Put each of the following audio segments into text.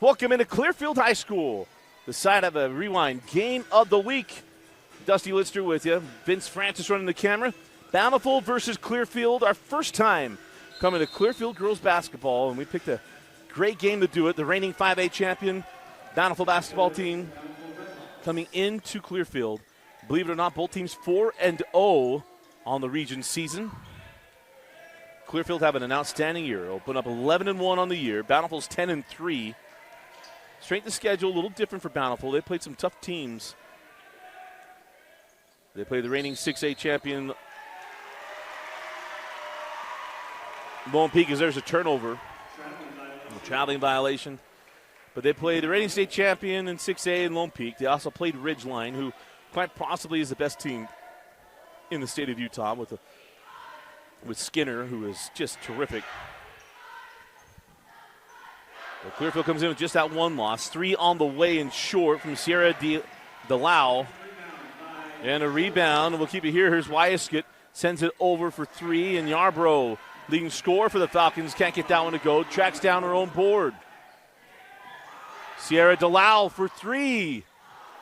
Welcome into Clearfield High School, the site of a Rewind Game of the Week. Dusty Lister with you. Vince Francis running the camera. Bountiful versus Clearfield, our first time coming to Clearfield girls basketball, and we picked a great game to do it. The reigning 5A champion, Bountiful basketball team coming into Clearfield. Believe it or not, both teams 4-0 on the region season. Clearfield having an outstanding year. Open up 11-1 on the year. Bountiful's 10-3. Strength of schedule, a little different for Bountiful. They played some tough teams. They played the reigning 6A champion, Lone Peak, as there's a turnover. A traveling violation. But they played the reigning state champion in 6A in Lone Peak. They also played Ridgeline, who quite possibly is the best team in the state of Utah, with Skinner, who is just terrific. But Clearfield comes in with just that one loss. 3 on the way and short from Sierra DeLau. And a rebound. We'll keep it here. Here's Wyaskett. Sends it over for 3. And Yarbrough, leading scorer for the Falcons, can't get that one to go. Tracks down her own board. Sierra DeLau for 3.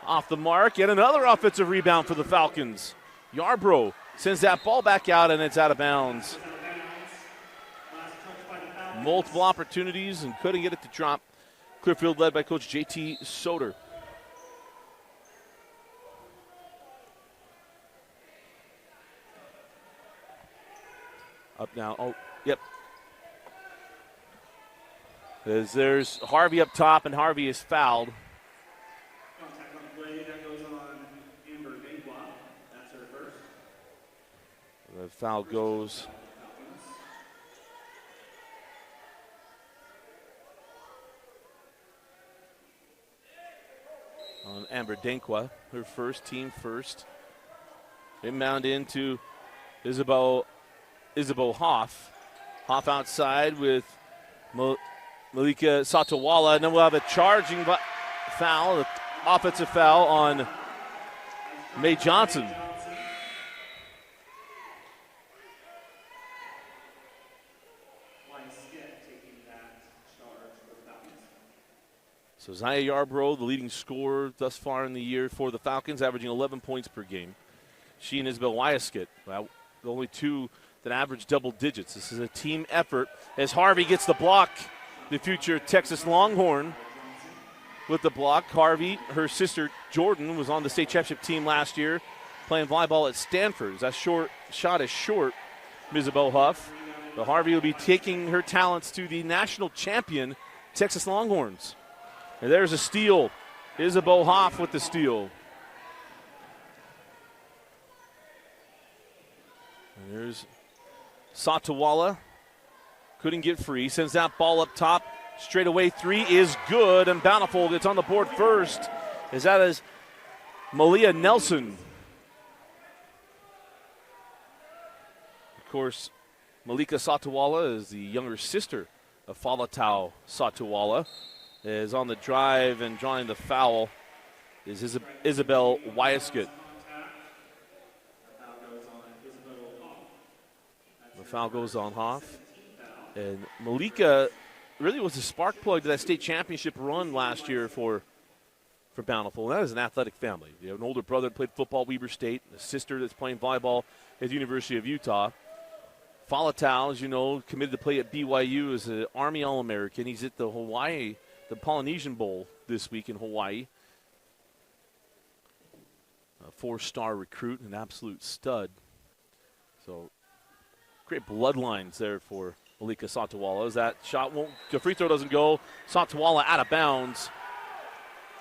Off the mark. And another offensive rebound for the Falcons. Yarbrough sends that ball back out, and it's out of bounds. Multiple opportunities and couldn't get it to drop. Clearfield led by Coach J.T. Soder. Up now. Oh, yep. As there's Harvey up top, and Harvey is fouled. Contact on the play. That goes on Amber Dengwa. That's her first. The foul goes on Amber Denkwa, her first, team first. Inbound into Isabeau Hoff. Hoff outside with Malika Satawala. And then we'll have a charging foul, an offensive foul on Mae Johnson. So Zaya Yarbrough, the leading scorer thus far in the year for the Falcons, averaging 11 points per game. She and Isabel Wyaskett, the only two that average double digits. This is a team effort as Harvey gets the block. The future Texas Longhorn with the block. Harvey, her sister Jordan, was on the state championship team last year playing volleyball at Stanford. That shot is short, Isabel Huff. But Harvey will be taking her talents to the national champion Texas Longhorns. And there's a steal. Isabeau Hoff with the steal. And there's Satawala. Couldn't get free. Sends that ball up top. Straight away 3 is good. And Bountiful gets on the board first. That is Malia Nelson. Of course, Malika Satawala is the younger sister of Falatau Satawala. Is on the drive and drawing the foul is Isabel Wyaskett. The foul goes on Hoff. And Malika really was the spark plug to that state championship run last year for Bountiful. And that is an athletic family. You have an older brother that played football at Weber State, a sister that's playing volleyball at the University of Utah. Falatau, as you know, committed to play at BYU as an Army All-American. He's at the Polynesian Bowl this week in Hawaii. A 4-star recruit, an absolute stud. So great bloodlines there for Malika Satawala. As that shot the free throw doesn't go. Satawala out of bounds.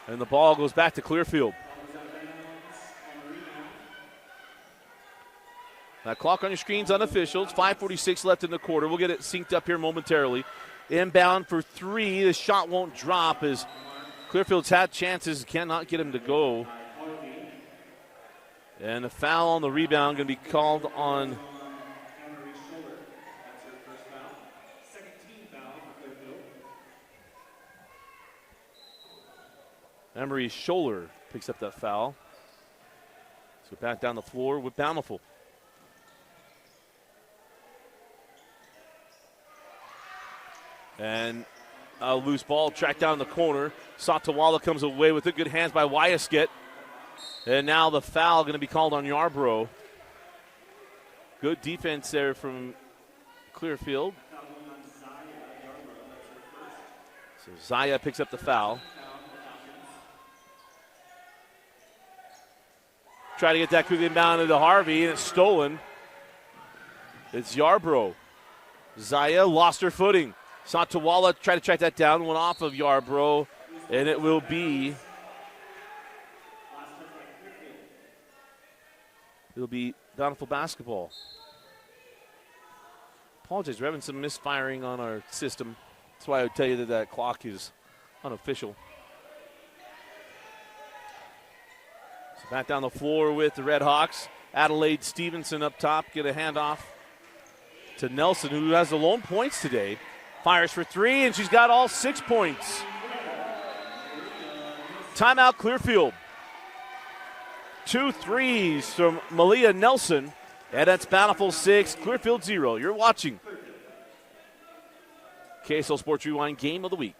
And the ball goes back to Clearfield. That clock on your screen's unofficial. It's 5:46 left in the quarter. We'll get it synced up here momentarily. Inbound for 3. The shot won't drop as Clearfield's had chances, cannot get him to go. And a foul on the rebound going to be called on Emery Scholler. Picks up that foul. So back down the floor with Bountiful. And loose ball tracked down in the corner. Satawala comes away with it. Good hands by Wyasket. And now the foul going to be called on Yarborough. Good defense there from Clearfield. So Zaya picks up the foul. Try to get that quickly inbound into Harvey, and it's stolen. It's Yarborough. Zaya lost her footing. Satawala tried to track that down, went off of Yarborough, and it will be. It'll be Bountiful basketball. Apologize, we're having some misfiring on our system. That's why I would tell you that that clock is unofficial. So back down the floor with the Redhawks. Adelaide Stevenson up top, get a handoff to Nelson, who has the lone points today. Fires for three, and she's got all 6 points. Timeout Clearfield. 2 threes from Malia Nelson, and that's Bountiful 6, Clearfield 0. You're watching KSL Sports Rewind Game of the Week.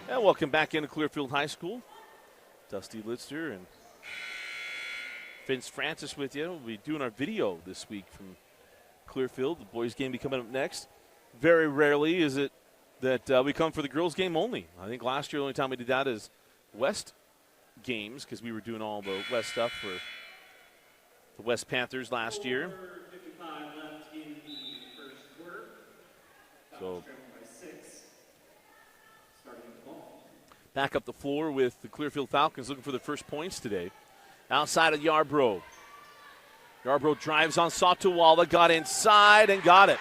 And welcome back into Clearfield High School. Dusty Litster and Vince Francis with you. We'll be doing our video this week from Clearfield. The boys' game will be coming up next. Very rarely is it that we come for the girls' game only. I think last year the only time we did that is West games because we were doing all the West stuff for the West Panthers last year. 4:55 left in the first quarter. So By 6. Starting the ball. back up the floor with the Clearfield Falcons looking for the first points today. Outside of Yarborough. Yarborough drives on Satawala, got inside and got it.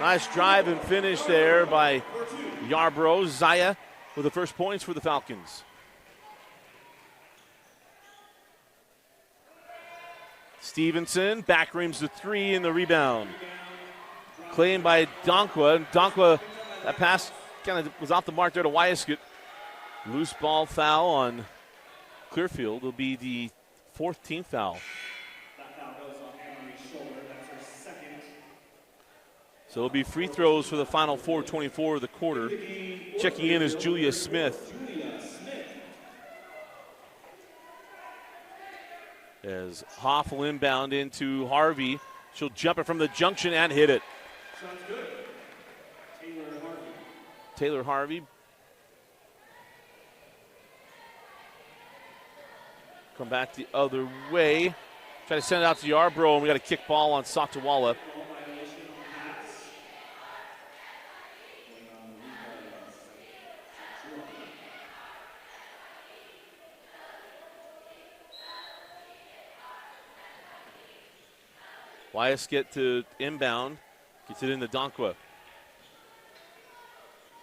Nice drive and finish there by Yarborough. Zaya with the first points for the Falcons. Stevenson back rims the three in the rebound. Claimed by Donkwa. Donkwa, that pass kind of was off the mark there to Wyasket. Loose ball foul on Clearfield will be the 4th team foul. That foul goes on Emery's shoulder. That's her second. So it'll be free throws for the final 4:24 of the quarter. Checking in is Julia Smith. As Hoff will inbound into Harvey. She'll jump it from the junction and hit it. Sounds good. Taylor Harvey. Come back the other way. Try to send it out to Yarborough, and we got a kick ball on Satawala. Wyasket to inbound. Gets it into Donkwa.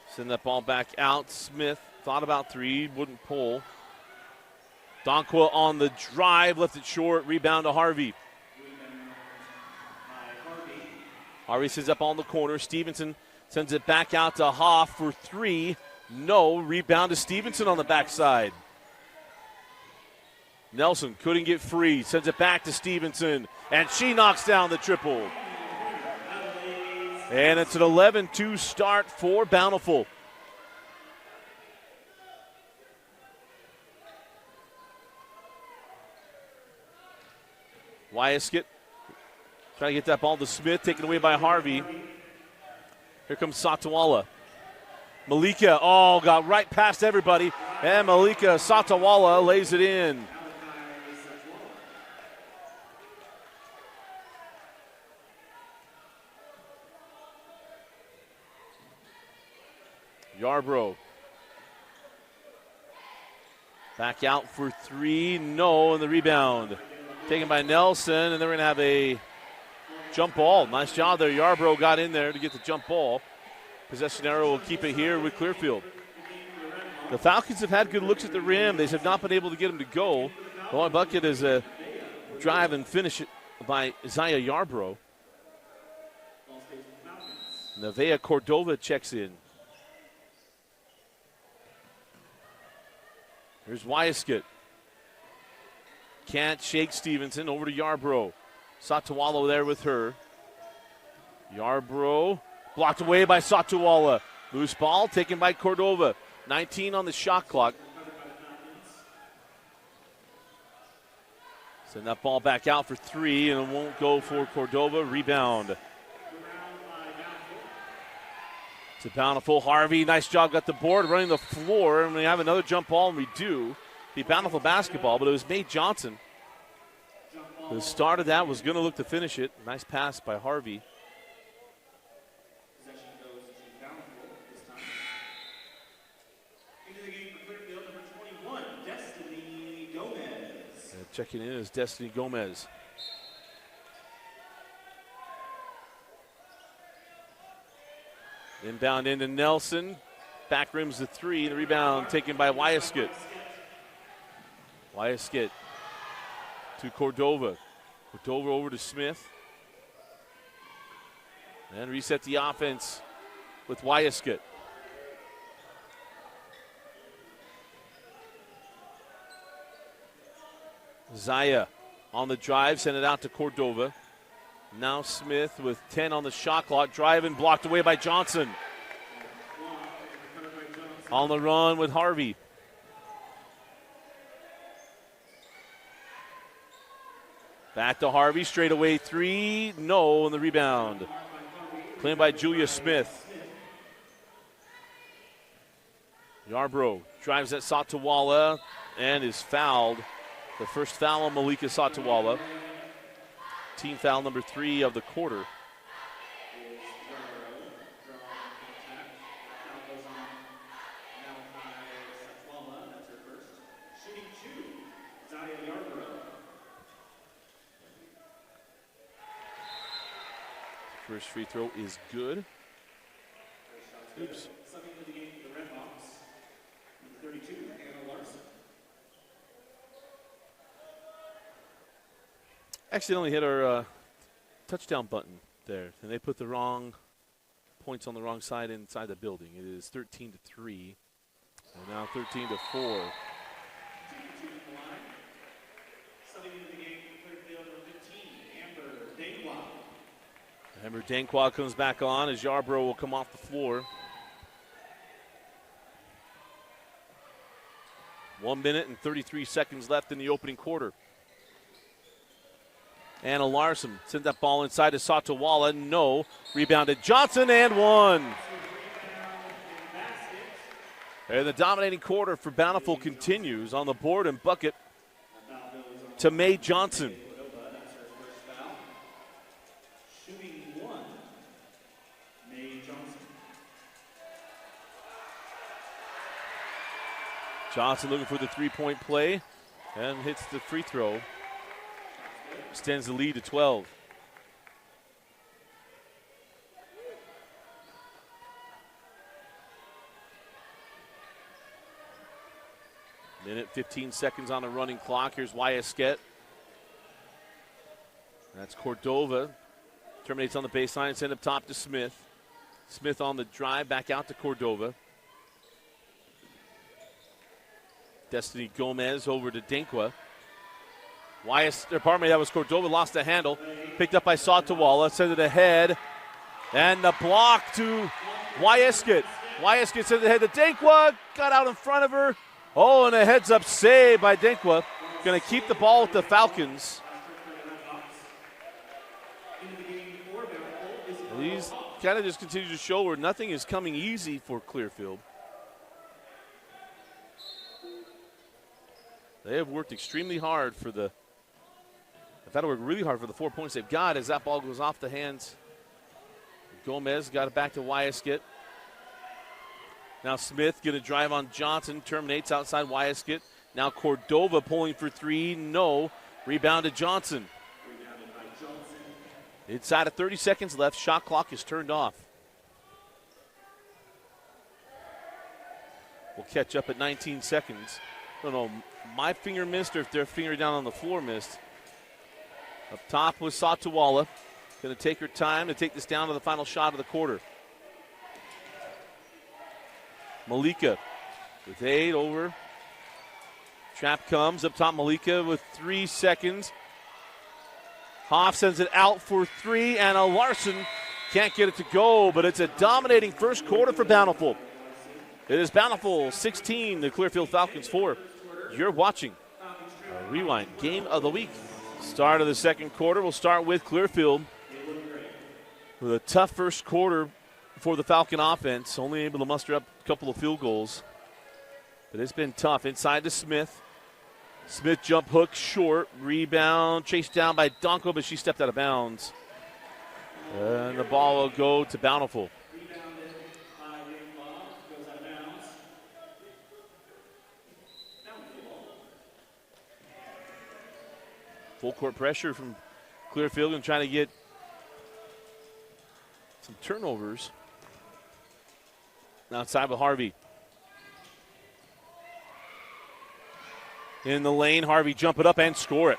Send that ball back out. Smith thought about three, wouldn't pull. Donkwa on the drive, left it short. Rebound to Harvey. Harvey sends up on the corner. Stevenson sends it back out to Hoff for three. No. Rebound to Stevenson on the backside. Nelson couldn't get free. Sends it back to Stevenson. And she knocks down the triple. And it's an 11-2 start for Bountiful. Wyasket trying to get that ball to Smith, taken away by Harvey. Here comes Satawala. Malika, got right past everybody. And Malika Satawala lays it in. Yarbrough. Back out for three. No, and the rebound taken by Nelson, and they're going to have a jump ball. Nice job there. Yarbrough got in there to get the jump ball. Possession arrow will keep it here with Clearfield. The Falcons have had good looks at the rim. They have not been able to get them to go. The only bucket is a drive and finish it by Isaiah Yarbrough. Nevaeh Cordova checks in. Here's Wyaskett. Can't shake Stevenson. Over to Yarbrough. Satawala there with her. Yarbrough blocked away by Satawala. Loose ball taken by Cordova. 19 on the shot clock. Send that ball back out for three, and it won't go for Cordova. Rebound. It's a Bountiful. Harvey, nice job, got the board, running the floor, and we have another jump ball, and we do. The Bountiful basketball, but it was Nate Johnson. The start of that was going to look to finish it. Nice pass by Harvey. Possession goes to Bountiful this time. Into the game for Clearfield, number 21, Destiny Gomez. Checking in is Destiny Gomez. Inbound into Nelson. Back rims the three. The rebound taken by Wyaskett. Wyaskett to Cordova. Cordova over to Smith. And reset the offense with Wyaskett. Zaya on the drive, send it out to Cordova. Now Smith with 10 on the shot clock, driving, blocked away by Johnson. On the run with Harvey. Back to Harvey, straight away three, no, and the rebound. Claimed by Julia Smith. Yarbrough drives at Satawala and is fouled. The first foul on Malika Satawala. Team foul number 3 of the quarter. First free throw is good. Oops. Subbing into the game for the Redhawks, number 32, Anna Larson. Accidentally hit our touchdown button there, and they put the wrong points on the wrong side inside the building. It is 13-3, and now 13-4. Subbing into the game for Clearfield, number 15, Amber Dangwa. Amber Dankwa comes back on as Yarbrough will come off the floor. 1 minute and 33 seconds left in the opening quarter. Anna Larson sent that ball inside to Satawala. No. Rebounded Johnson and one. And the dominating quarter for Bountiful continues on the board and bucket to Mae Johnson. Johnson looking for the three-point play and hits the free throw. Extends the lead to 12. Minute 15 seconds on the running clock. Here's Wyaskett. That's Cordova. Terminates on the baseline, send up top to Smith. Smith on the drive, back out to Cordova. Destiny Gomez over to Dinkwa. That was Cordova, lost the handle. Picked up by Satawala, sent it ahead. And the block to Wyaskett. Wyaskett sent it ahead to Dinkwa, got out in front of her. Oh, and a heads-up save by Dinkwa. Going to keep the ball with the Falcons. These kind of just continue to show where nothing is coming easy for Clearfield. They have worked extremely hard for the – I've had to work really hard for the 4 points they've got as that ball goes off the hands. Gomez got it back to Wyaskett. Now Smith going to drive on Johnson, terminates outside Wyaskett. Now Cordova pulling for three, no. Rebound to Johnson. Inside of 30 seconds left, shot clock is turned off. We'll catch up at 19 seconds. I don't know, my finger missed or if their finger down on the floor missed. Up top was Satawala. Going to take her time to take this down to the final shot of the quarter. Malika with 8 over. Trap comes up top. Malika with 3 seconds. Hoff sends it out for 3, and a Larson can't get it to go, but it's a dominating first quarter for Bountiful. It is Bountiful 16, the Clearfield Falcons 4. You're watching a Rewind Game of the Week. Start of the second quarter. We'll start with Clearfield with a tough first quarter for the Falcon offense, only able to muster up a couple of field goals. But it's been tough. Inside to Smith. Smith jump hook short. Rebound chased down by Donko, but she stepped out of bounds. And the ball will go to Bountiful. Full court pressure from Clearfield and trying to get some turnovers. Outside with Harvey. In the lane, Harvey jump it up and score it.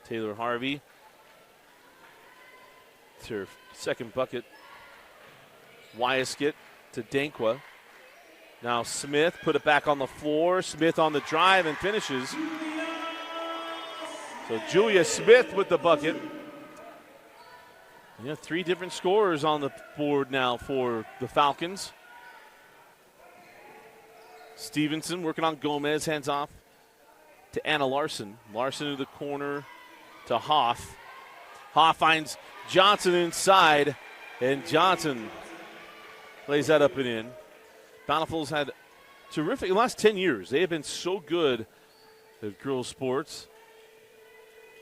Taylor Harvey. It's her second bucket. Wyaskett to Dankwa. Now Smith put it back on the floor. Smith on the drive and finishes. So Julia Smith with the bucket. Yeah, 3 different scorers on the board now for the Falcons. Stevenson working on Gomez, hands off to Anna Larson. Larson to the corner to Hoff. Hoff finds Johnson inside, and Johnson lays that up and in. Bountiful's had terrific, in the last 10 years, they have been so good at girls' sports.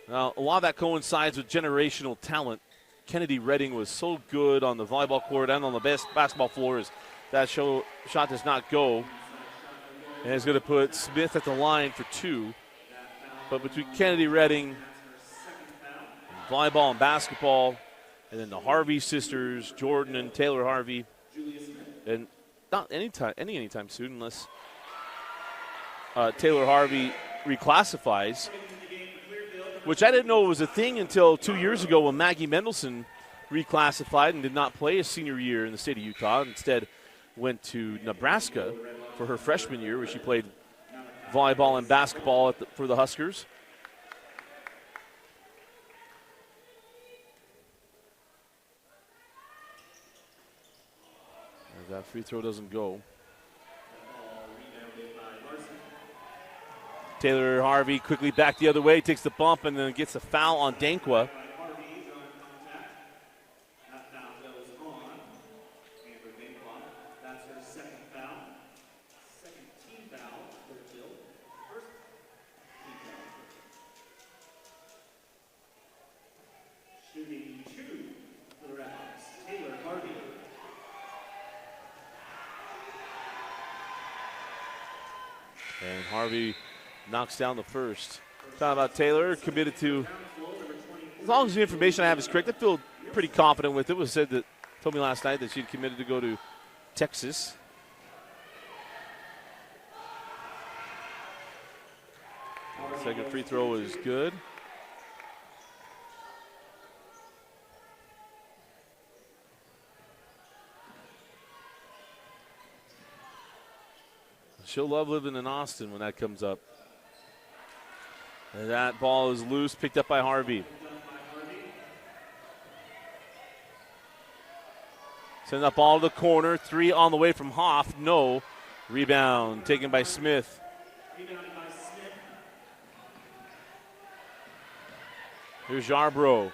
Now, a lot of that coincides with generational talent. Kennedy Redding was so good on the volleyball court and on the best basketball floors. That shot does not go. And it's going to put Smith at the line for 2. But between Kennedy Redding, volleyball and basketball, and then the Harvey sisters, Jordan and Taylor Harvey, and not anytime soon unless Taylor Harvey reclassifies, which I didn't know was a thing until 2 years ago when Maggie Mendelson reclassified and did not play his senior year in the state of Utah. Instead, went to Nebraska for her freshman year, where she played volleyball and basketball for the Huskers. That free throw doesn't go. Taylor Harvey quickly back the other way, takes the bump, and then gets a foul on Dankwa. Shooting 2 for the Redhawks, Taylor Harvey. And Harvey knocks down the first. Talking about Taylor, committed to, as long as the information I have is correct, I feel pretty confident with it. It was said that, told me last night that she'd committed to go to Texas. Second free throw is good. She'll love living in Austin when that comes up. And that ball is loose, picked up by Harvey. Send that ball to the corner. 3 on the way from Hoff. No. Rebound taken by Smith. Here's Yarbrough.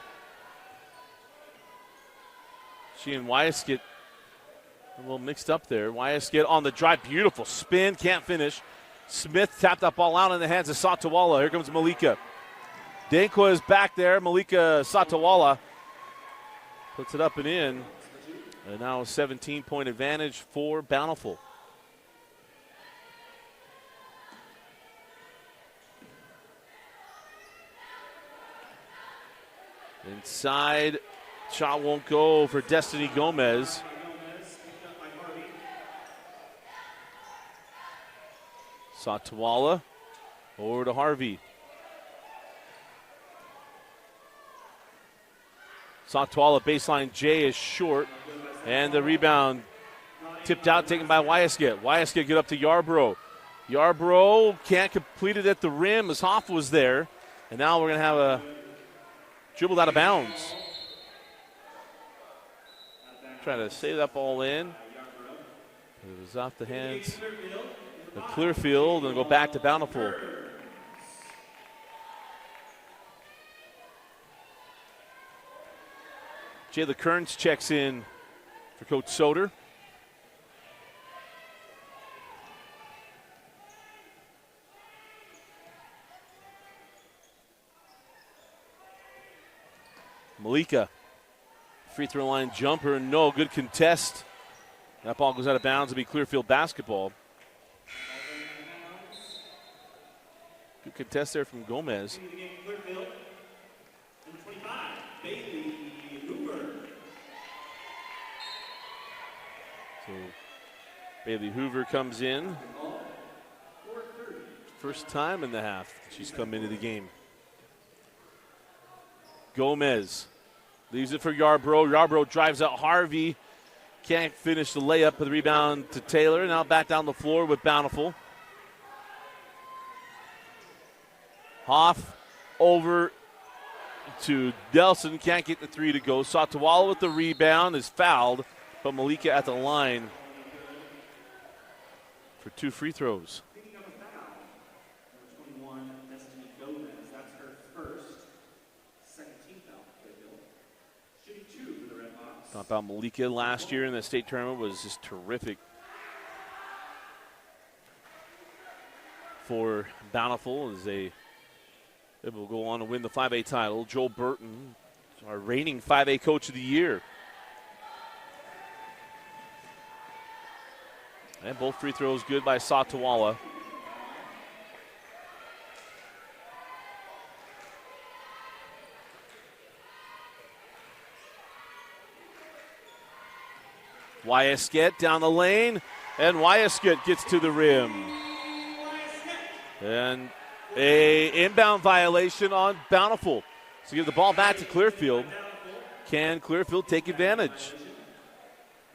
She and Wyaskett a little mixed up there. Wyaskett on the drive. Beautiful spin. Can't finish. Smith tapped that ball out in the hands of Satawala. Here comes Malika. Dankwa is back there. Malika Satawala Puts it up and in. And now a 17-point advantage for Bountiful. Inside, shot won't go for Destiny Gomez. Satawala over to Harvey. Satawala baseline J is short, and the rebound tipped out, taken by Wyasket. Wyasket get up to Yarbrough. Yarbrough can't complete it at the rim as Hoff was there, and now we're going to have a dribbled out of bounds. Trying to save that ball in. It was off the hands of Clearfield and go back to Bountiful. Jayla Kearns checks in for Coach Soder. Malika, free throw line jumper, no good contest. That ball goes out of bounds to be Clearfield basketball. Good contest there from Gomez. So Bailey Hoover comes in. First time in the half she's come into the game. Gomez leaves it for Yarbrough. Yarbrough drives out Harvey. Can't finish the layup with the rebound to Taylor. Now back down the floor with Bountiful. Hoff over to Delson. Can't get the three to go. Satawala with the rebound is fouled, but Malika at the line for 2 free throws. Talk about Malika last year in the state tournament was just terrific for Bountiful as they will go on to win the 5A title. Joel Burton, our reigning 5A Coach of the Year. And both free throws good by Satawala. Wyasket down the lane, and Wyasket gets to the rim. And a inbound violation on Bountiful. So give the ball back to Clearfield. Can Clearfield take advantage?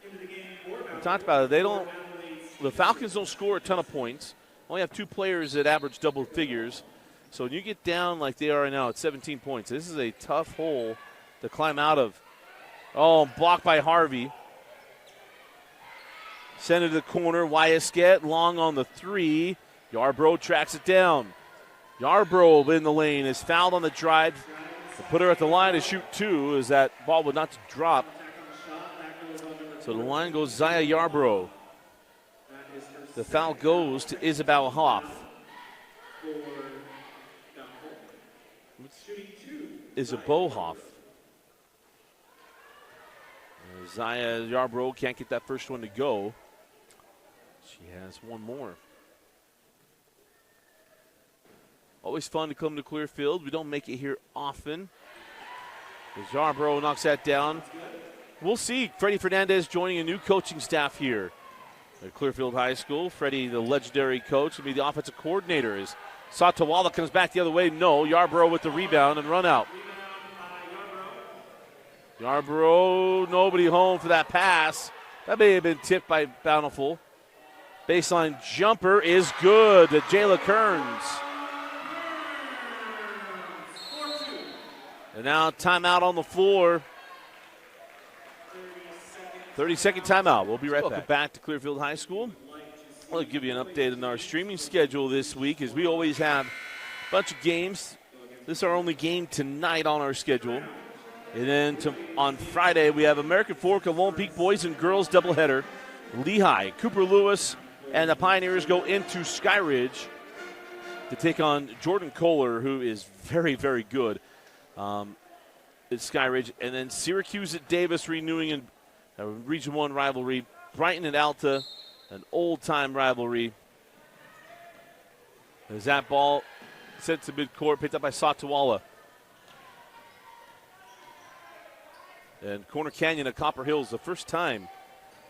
We talked about it. The Falcons don't score a ton of points. Only have 2 players that average double figures. So when you get down like they are right now at 17 points, this is a tough hole to climb out of. Oh, blocked by Harvey. Send it to the corner. Wyasket long on the 3. Yarbrough tracks it down. Yarbrough in the lane is fouled on the drive. To put her at the line to shoot 2 as that ball would not drop. So the line goes Zaya Yarbrough. The foul goes to Isabel Hoff. Isabel Hoff. Zaya Yarbrough can't get that first one to go. She has one more. Always fun to come to Clearfield. We don't make it here often. As Yarbrough knocks that down. We'll see Freddie Fernandez joining a new coaching staff here at Clearfield High School. Freddie, the legendary coach, will be the offensive coordinator. As Satawala comes back the other way, no. Yarbrough with the rebound and run out. Yarbrough, nobody home for that pass. That may have been tipped by Bountiful. Baseline jumper is good to Jayla Kearns. And now timeout on the floor. 30-second timeout. We'll be right back. Welcome back to Clearfield High School. I'll give you an update on our streaming schedule this week, as we always have a bunch of games. This is our only game tonight on our schedule. And then on Friday, we have American Fork and Lone Peak boys and girls doubleheader. Lehigh, Cooper Lewis, and the Pioneers go into Skyridge to take on Jordan Kohler, who is very, very good. at Skyridge. And then Syracuse at Davis renewing in a Region 1 rivalry. Brighton at Alta, an old-time rivalry. As that ball sent to midcourt, picked up by Satawala. And Corner Canyon at Copper Hills, the first time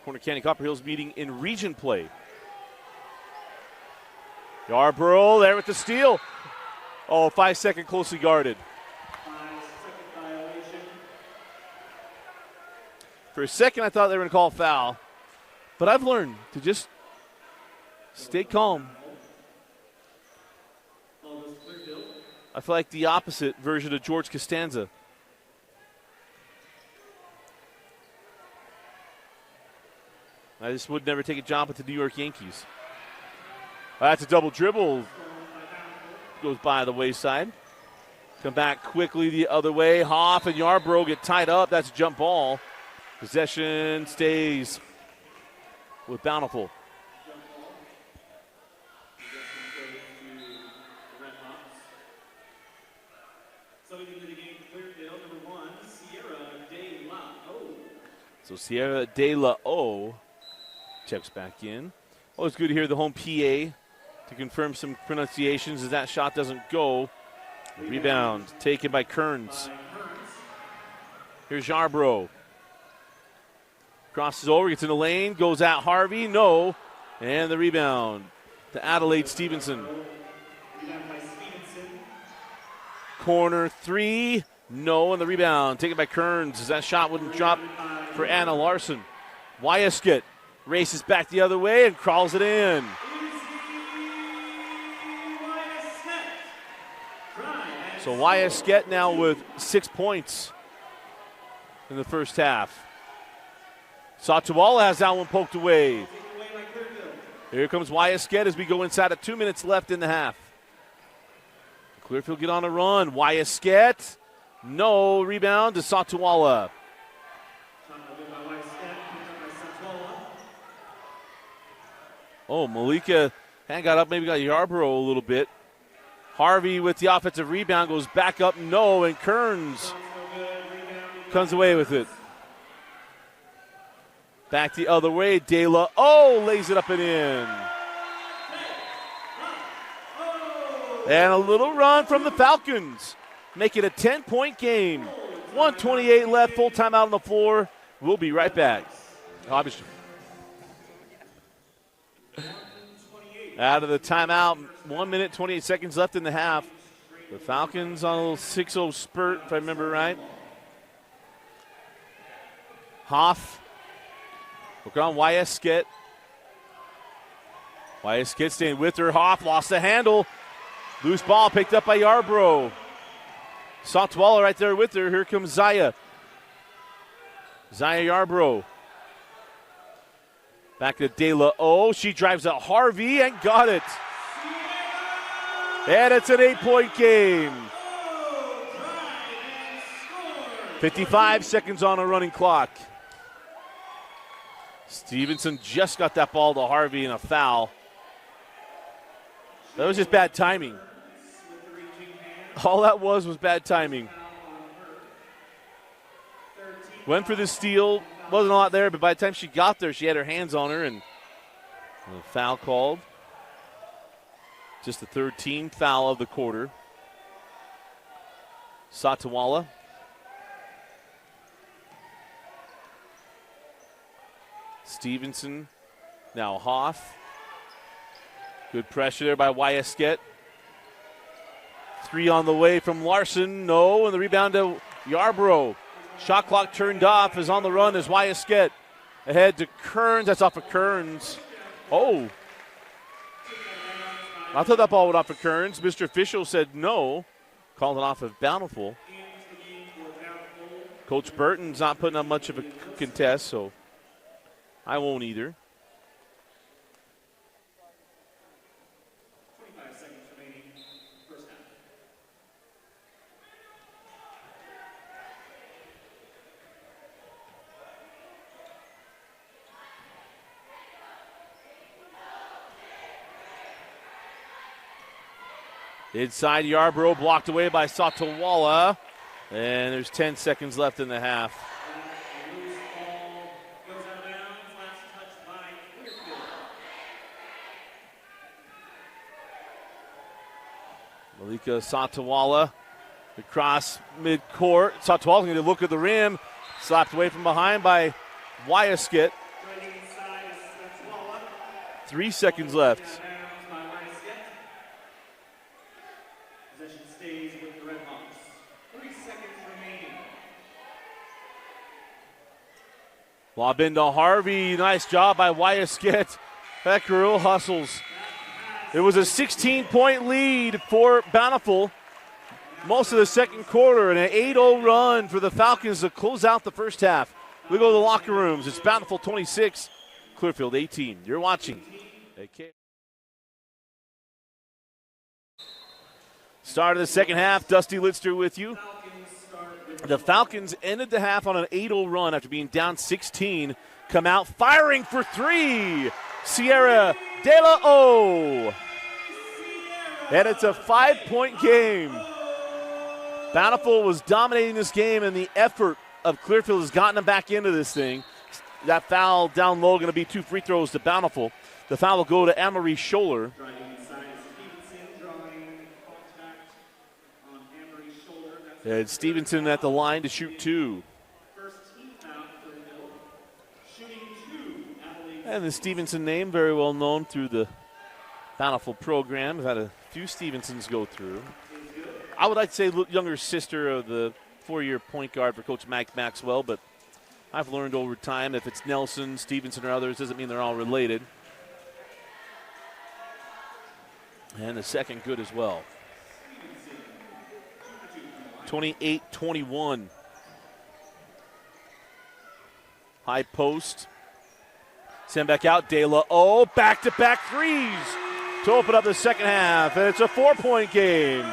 Corner Canyon Copper Hills meeting in region play. Yarborough there with the steal. Oh, 5 second closely guarded. 5-second violation. For a second, I thought they were going to call a foul. But I've learned to just stay calm. Ball goes Clearfield. I feel like the opposite version of George Costanza. I just would never take a job with the New York Yankees. That's a double dribble. Goes by the wayside. Come back quickly the other way. Hoff and Yarborough get tied up. That's a jump ball. Possession stays with Bountiful. So Sierra De La O checks back in. Always good to hear the home PA to confirm some pronunciations as that shot doesn't go. Rebound taken by Kearns. Here's Yarborough. Crosses over, gets in the lane, goes at Harvey, no. And the rebound to Adelaide Stevenson. Corner three, no. And the rebound taken by Kearns as that shot wouldn't drop for Anna Larson. Wyaskett races back the other way and crawls it in. So Wyaskett now with 6 points in the first half. Satawala has that one poked away. Here comes Wyaskett as we go inside of 2 minutes left in the half. Clearfield get on a run. Wyaskett, no. Rebound to Satawala. Oh, Malika got up, maybe got Yarborough a little bit. Harvey with the offensive rebound goes back up, no, and Kearns comes away with it. Back the other way, De La O lays it up and in. And a little run from the Falcons. Make it a 10-point game. 1:28 left, full timeout on the floor. We'll be right back. Out of the timeout, 1 minute, 28 seconds left in the half. The Falcons on a little 6-0 spurt, if I remember right. Hoff. Look on Wyaskett. Wyaskett staying with her. Hoff lost the handle. Loose ball picked up by Yarborough. Satawala right there with her. Here comes Zaya. Zaya Yarborough. Back to De La O. She drives at Harvey and got it. And it's an 8-point game. 55 seconds on a running clock. Stevenson just got that ball to Harvey in a foul. That was just bad timing. All that was bad timing. Went for the steal. Wasn't a lot there, but by the time she got there, she had her hands on her, and the foul called. Just the third team foul of the quarter. Satawala. Stevenson. Now Hoff. Good pressure there by Wyaskett. 3 on the way from Larson. No, and the rebound to Yarborough. Shot clock turned off, is on the run as Wyaskett. Ahead to Kearns. That's off of Kearns. Oh. I thought that ball went off of Kearns. Mr. Official said no. Called it off of Bountiful. Coach Burton's not putting up much of a contest, so I won't either. 25 seconds remaining, first half. Inside Yarborough, blocked away by Satawala. And there's 10 seconds left in the half. A loose ball goes out of bounds. Last touch by Clearfield. Malika Satawala across midcourt. Satawala's going to look at the rim. Slapped away from behind by Wyaskett. Driving inside is Satawala. 3 seconds left. Out of bounds by Wyaskett. Possession stays with the Redhawks. 3 seconds remaining. Lob into Harvey. Nice job by Wyaskett. That girl hustles. It was a 16-point lead for Bountiful most of the second quarter, and an 8-0 run for the Falcons to close out the first half. We go to the locker rooms. It's Bountiful 26, Clearfield 18. You're watching. Start of the second half. Dusty Lidster with you. The Falcons ended the half on an 8-0 run after being down 16. Come out firing for three. Sierra De La O. And it's a 5-point game. Bountiful was dominating this game, and the effort of Clearfield has gotten them back into this thing. That foul down low going to be 2 free throws to Bountiful. The foul will go to Anne-Marie Scholler. Driving inside is Stevenson, drawing contact on Anne-Marie Scholler. And Stevenson at the line to shoot 2. First team foul for Clearfield. Shooting 2, Adelaide. And the Stevenson name, very well known through the Bountiful program. We've had a few Stevensons go through. I would like to say younger sister of the 4-year point guard for Coach Mac Maxwell, but I've learned over time if it's Nelson, Stevenson, or others, doesn't mean they're all related. And the second good as well. 28-21. High post. Send back out. De La O. Back-to-back threes to open up the second half. And it's a 4-point game.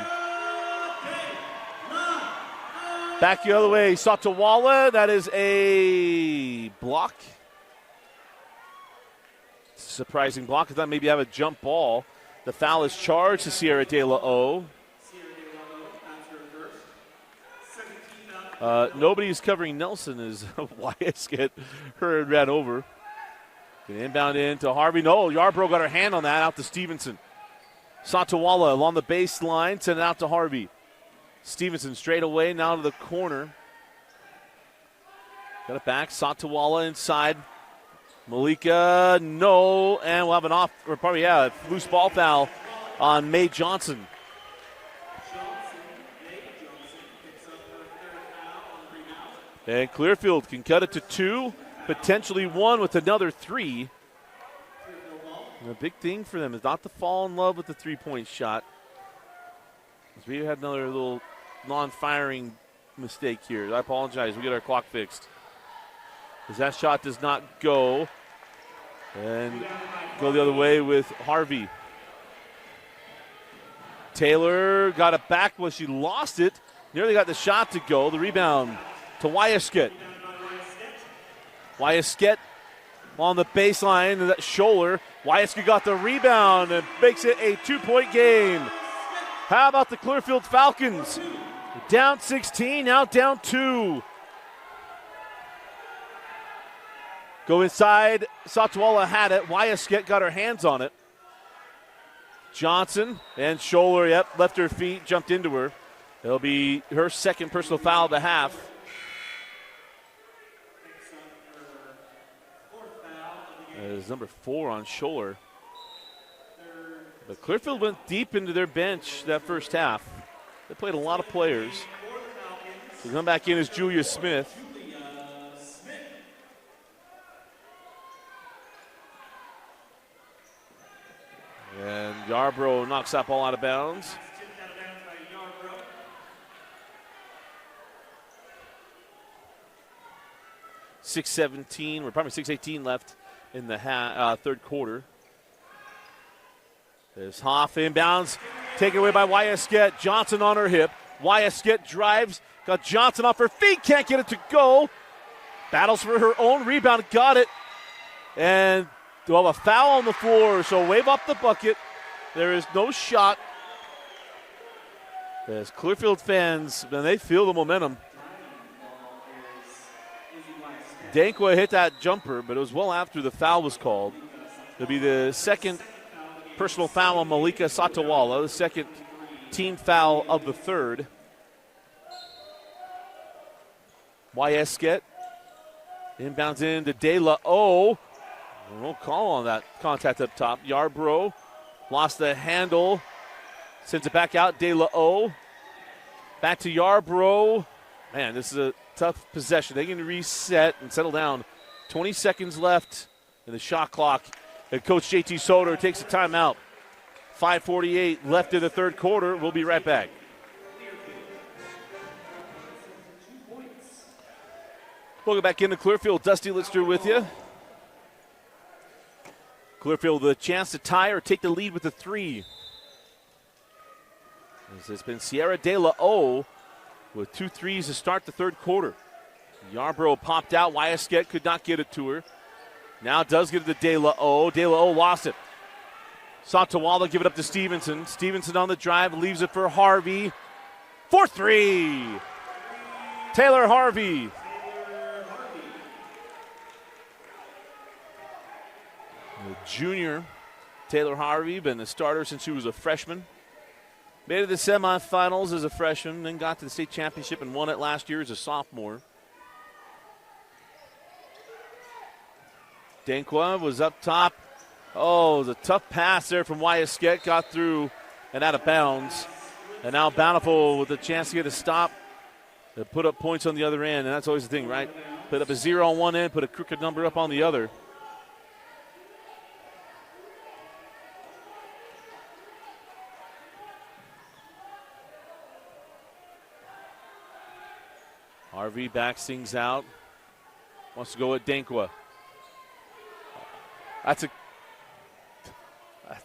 Back the other way. Satawala. That is a block. Surprising block. I thought maybe have a jump ball. The foul is charged to Sierra De La O. Nobody's covering Nelson as Wyaskett hurried ran over. An inbound in to Harvey. No, Yarbrough got her hand on that, out to Stevenson. Satawala along the baseline, sent it out to Harvey. Stevenson straight away, now to the corner. Got it back, Satawala inside. Malika, no, and we'll have an off, or probably, a loose ball foul on Mae Johnson. And Clearfield can cut it to 2, potentially 1 with another 3. And a big thing for them is not to fall in love with the three-point shot. We had another little non-firing mistake here. I apologize. We get our clock fixed. As that shot does not go. And go the other way with Harvey. Taylor got it back. Well, she lost it. Nearly got the shot to go. The rebound to Wyaskett. Wyaskett on the baseline. That Scholler. Wyaskett got the rebound and makes it a 2-point game. How about the Clearfield Falcons? Down 16, now down 2. Go inside. Satawala had it. Wyaskett got her hands on it. Johnson and Scholler, left her feet, jumped into her. It'll be her second personal foul of the half. It's number 4 on Scholler. But Clearfield went deep into their bench that first half. They played a lot of players. So come back in as Julia Smith. And Yarbrough knocks that ball out of bounds. 6:17, or probably 6:18 left in the third quarter. There's Hoff inbounds, taken away by Wyaskett. Johnson on her hip. Wyaskett drives, got Johnson off her feet, can't get it to go. Battles for her own rebound, got it. And they'll have a foul on the floor, so wave up the bucket. There is no shot. As Clearfield fans, man, they feel the momentum. Dankwa hit that jumper, but it was well after the foul was called. It'll be the second personal foul on Malika Satawala, the second team foul of the third. Wyesket inbounds into De La O. No call on that contact up top. Yarbrough lost the handle. Sends it back out. De La O. Back to Yarbrough. Man, this is a tough possession. They can reset and settle down. 20 seconds left in the shot clock. And Coach JT Soder takes a timeout. 5:48 left in the third quarter. We'll be right back. Welcome back into Clearfield. Dusty Litster with you. Clearfield with a chance to tie or take the lead with a three. It's been Sierra De La O with 2 threes to start the third quarter. Yarbrough popped out. Wyesket could not get it to her. Now does get it to De La O. De La O lost it. Satawala give it up to Stevenson. Stevenson on the drive, leaves it for Harvey. 4-3. Taylor Harvey. The junior Taylor Harvey, been a starter since he was a freshman. Made it to the semifinals as a freshman, then got to the state championship and won it last year as a sophomore. Dankwa was up top. Oh, it was a tough pass there from Wyesket. Got through and out of bounds. And now Bountiful with a chance to get a stop. They put up points on the other end, and that's always the thing, right? Put up a 0 on one end, put a crooked number up on the other. Harvey backs things out. Wants to go at Dankwa. I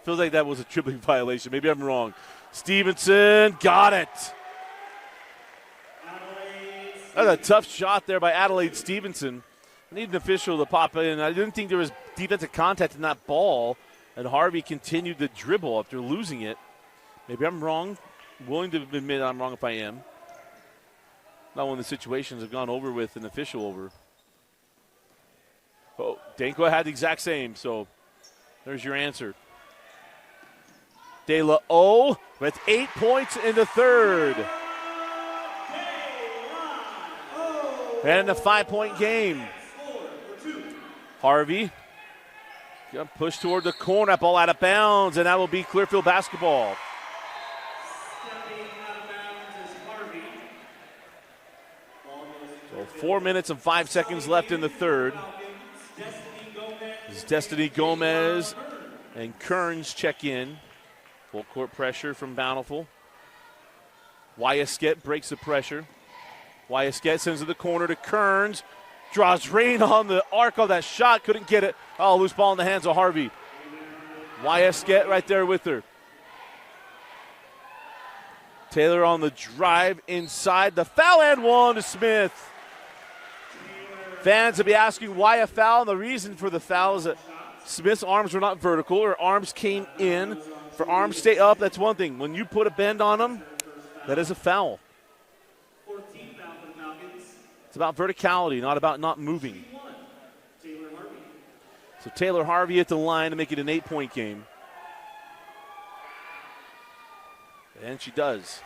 feel like that was a dribbling violation. Maybe I'm wrong. Stevenson got it. That's a tough shot there by Adelaide Stevenson. I need an official to pop in. I didn't think there was defensive contact in that ball, and Harvey continued to dribble after losing it. Maybe I'm wrong. Willing to admit I'm wrong if I am. Not one of the situations have gone over with an official over. Oh, Dankwa had the exact same, so there's your answer. De La O with 8 points in the third. And a 5-point game. Harvey gonna push toward the corner, ball out of bounds, and that will be Clearfield basketball. So 4 minutes and 5 seconds left in the third. As Destiny Gomez and Kearns check in. Full court pressure from Bountiful. Wyesket breaks the pressure. Wyesket sends to the corner to Kearns. Draws rain on the arc of that shot. Couldn't get it. Oh, loose ball in the hands of Harvey. Wyesket right there with her. Taylor on the drive inside. The foul and one to Smith. Fans will be asking why a foul, and the reason for the foul is that Smith's arms were not vertical. Her arms came in. For arms stay up, that's one thing. When you put a bend on them, that is a foul. It's about verticality, not about not moving. So Taylor Harvey at the line to make it an 8-point game. And she does.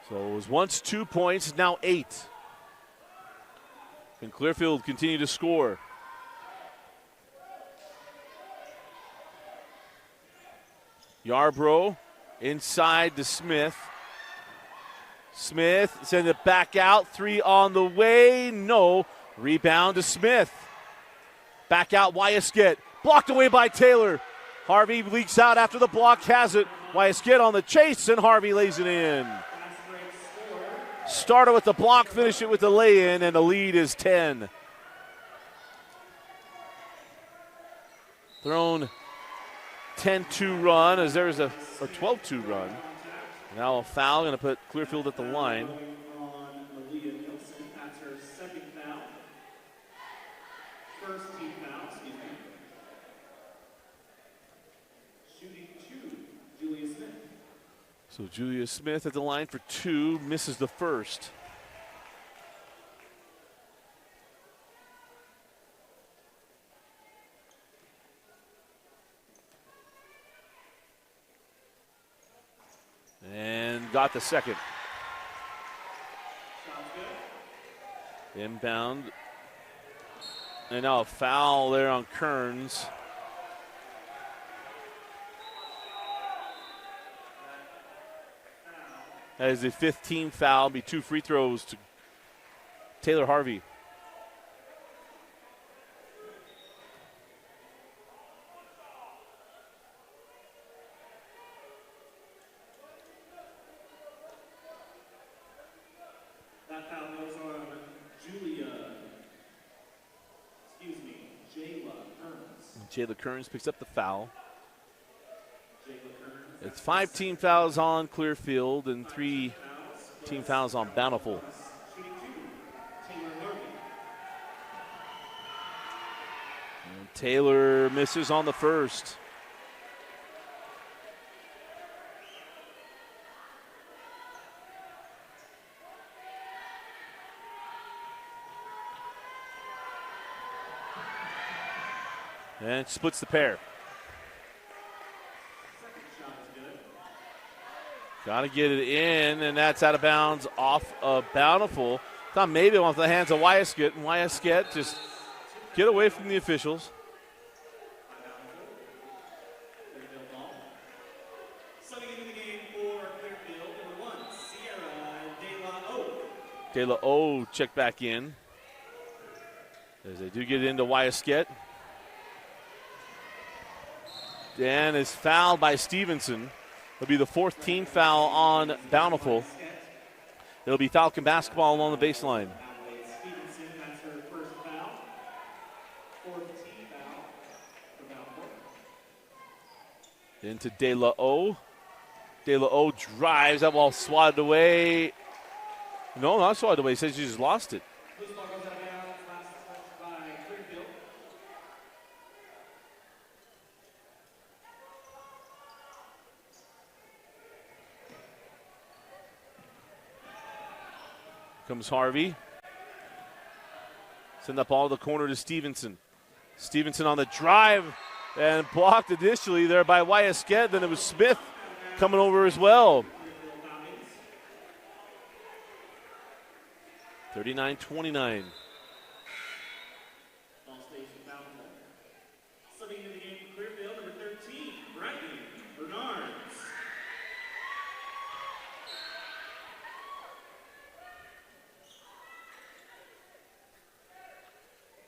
So it was once 2 points, now 8. And Clearfield continue to score. Yarbrough inside to Smith. Smith sends it back out. 3 on the way. No. Rebound to Smith. Back out Wyesket. Blocked away by Taylor. Harvey leaks out after the block has it. Wyesket on the chase, and Harvey lays it in. Started with the block, finish it with the lay-in, and the lead is 10. Thrown 10-2 run as there's a 12-2 run. Now a foul, going to put Clearfield at the line. So Julia Smith at the line for 2, misses the first. And got the second. Inbound. And now a foul there on Kearns. That is the 15th foul. Be 2 free throws to Taylor Harvey. That foul goes on Jayla Kearns. Jayla Kearns picks up the foul. Jayla Kearns. It's 5 team fouls on Clearfield and 3 team fouls on Bountiful. Shooting 2, Taylor Harvey. And Taylor misses on the first. And splits the pair. Second shot is good. Got to get it in, and that's out of bounds off of Bountiful. Thought maybe off the hands of Wyaskett, and Wyaskett just get away from the officials. Clearfield ball. Subbing into the game for Clearfield, number 1, Sierra De La O. De La O check back in. As they do get it into Wyaskett. Dan is fouled by Stevenson. It'll be the 4th team foul on Bountiful. It'll be Falcon basketball along the baseline. Stevenson, that's her first foul. 4th team foul for Bountiful. Into De La O. De La O drives. That ball swatted away. No, not swatted away. He says she just lost it. Loose ball goes out of bounds. Last touch by Clearfield. Comes Harvey. Send that ball to the corner to Stevenson. Stevenson on the drive and blocked initially there by Wyaskett. Then it was Smith coming over as well. 39-29. Ball stays with Bountiful. Subbing into the game for Clearfield, number 13, Brighton Bernards.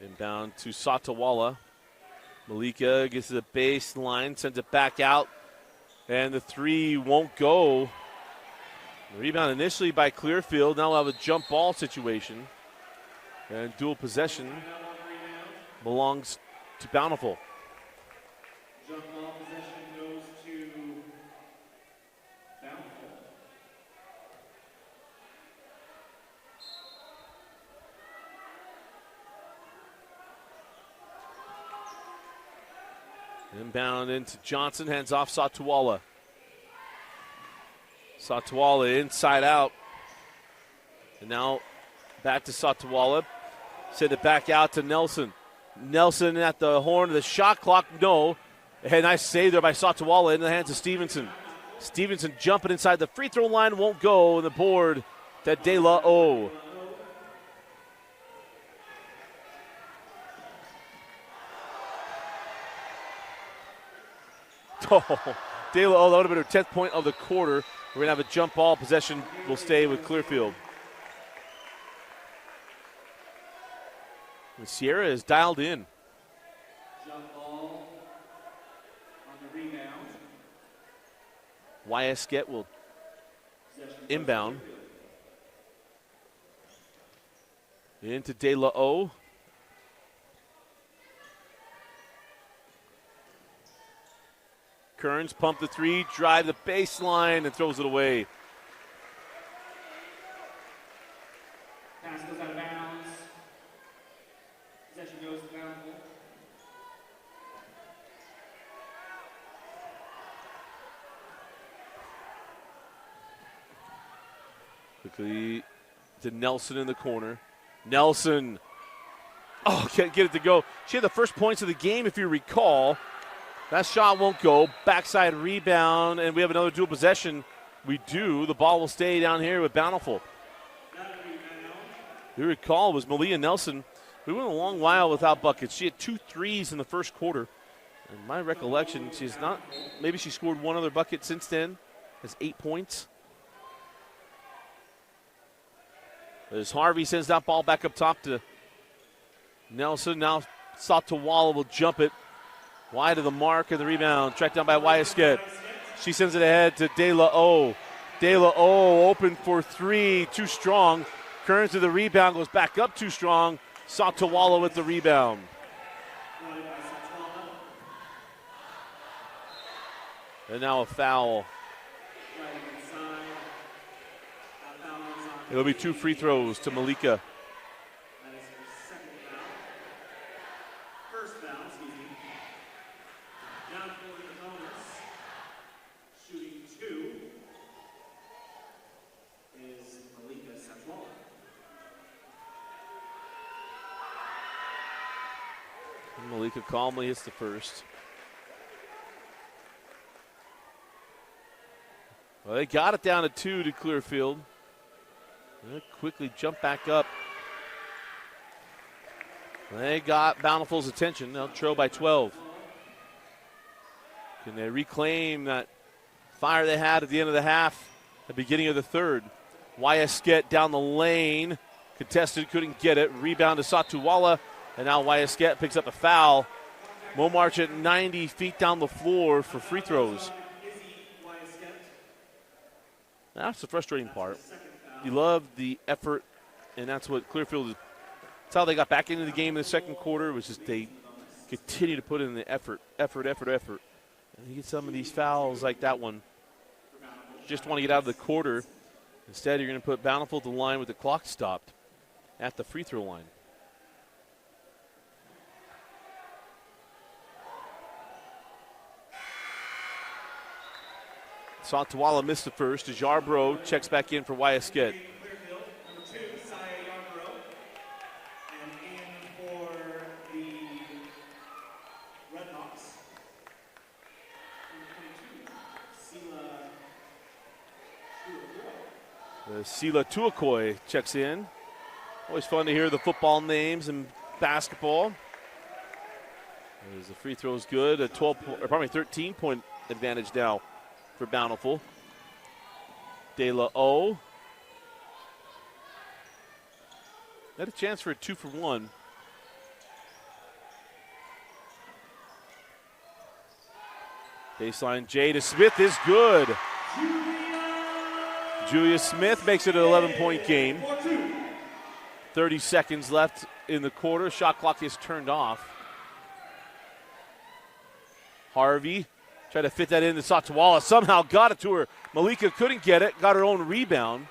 Inbound to Satawala. Malika gets to the baseline, sends it back out, and the 3 won't go. Rebound initially by Clearfield. Now we'll have a jump ball situation. And dual possession belongs to Bountiful. Jump ball possession goes to Bountiful. Inbound into Johnson, hands off Satawala. Satawala inside out. And now back to Satawala. Send it back out to Nelson. Nelson at the horn of the shot clock. No. A nice save there by Satawala in the hands of Stevenson. Stevenson jumping inside the free throw line. Won't go. And the board to De La O. Oh, De La O, that would have been her 10th point of the quarter. We're going to have a jump ball. Possession will stay with Clearfield. And Sierra is dialed in. Jump ball on the rebound. Wyaskett will inbound. Into De La O. Kearns pump the 3, drive the baseline, and throws it away. Pass goes out of bounds. Possession goes to Bountiful. Quickly to Nelson in the corner. Nelson. Oh, can't get it to go. She had the first points of the game, if you recall. That shot won't go. Backside rebound, and we have another dual possession. We do. The ball will stay down here with Bountiful. You recall, it was Malia Nelson. We went a long while without buckets. She had 2 threes in the first quarter. In my recollection, she's not, maybe she scored one other bucket since then. Has 8 points. As Harvey sends that ball back up top to Nelson. Now Satawala will jump it wide of the mark, and the rebound tracked down by Wyasket. She sends it ahead to De La O. De La O open for 3, too strong. Kearns to the rebound, goes back up too strong. Satawala with the rebound. And now a foul. It'll be 2 free throws to Malika. That is her second foul. First foul, Down for the opponents. Shooting 2 is Malika Satwala. Malika calmly hits the first. Well, they got it down to 2 to Clearfield. They'll quickly jump back up. They got Bountiful's attention. They'll trail by 12. Can they reclaim that fire they had at the end of the half, the beginning of the third? Wyasket down the lane. Contested, couldn't get it. Rebound to Satawala. And now Wyasket picks up a foul. Momarch at 90 feet down the floor for free throws. That's the frustrating part. You love the effort, and that's what Clearfield is. That's how they got back into the game in the second quarter, was just they continue to put in the effort. And you get some of these fouls like that one. Just want to get out of the quarter. Instead, you're going to put Bountiful at the line with the clock stopped at the free throw line. Satawala missed the first as Yarbrough checks back in for Wyasket. Clearfield, number 2, Saya Yarbrough. And in for the Redhawks, number 22, Sila Tuakoi checks in. Always fun to hear the football names in basketball. As the free throw is good, a 13-point advantage now for Bountiful. De La O. Had a chance for a 2-for-1. Baseline J to Smith is good. Julia Smith makes it an 11-point game. 30 seconds left in the quarter. Shot clock is turned off. Harvey tried to fit that into Satawala. Somehow got it to her. Malika couldn't get it. Got her own rebound.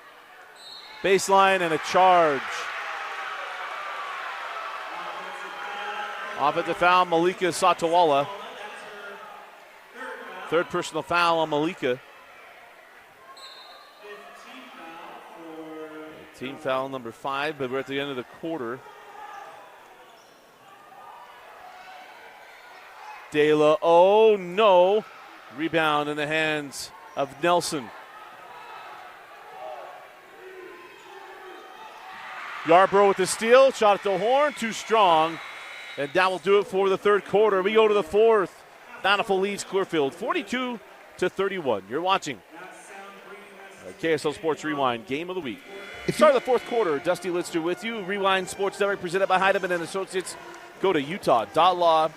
Baseline and a charge. Offensive foul, Malika Satawala. Third personal foul on Malika. Team foul number 5, but we're at the end of the quarter. De La O, no. Rebound in the hands of Nelson. Yarbrough with the steal, shot at the horn, too strong. And that will do it for the third quarter. We go to the fourth. Bountiful leads Clearfield, 42-31. You're watching KSL Sports Rewind, Game of the Week. Start of the fourth quarter. Dusty Litster with you. Rewind Sports Network presented by Heidemann and Associates. Go to utah.law.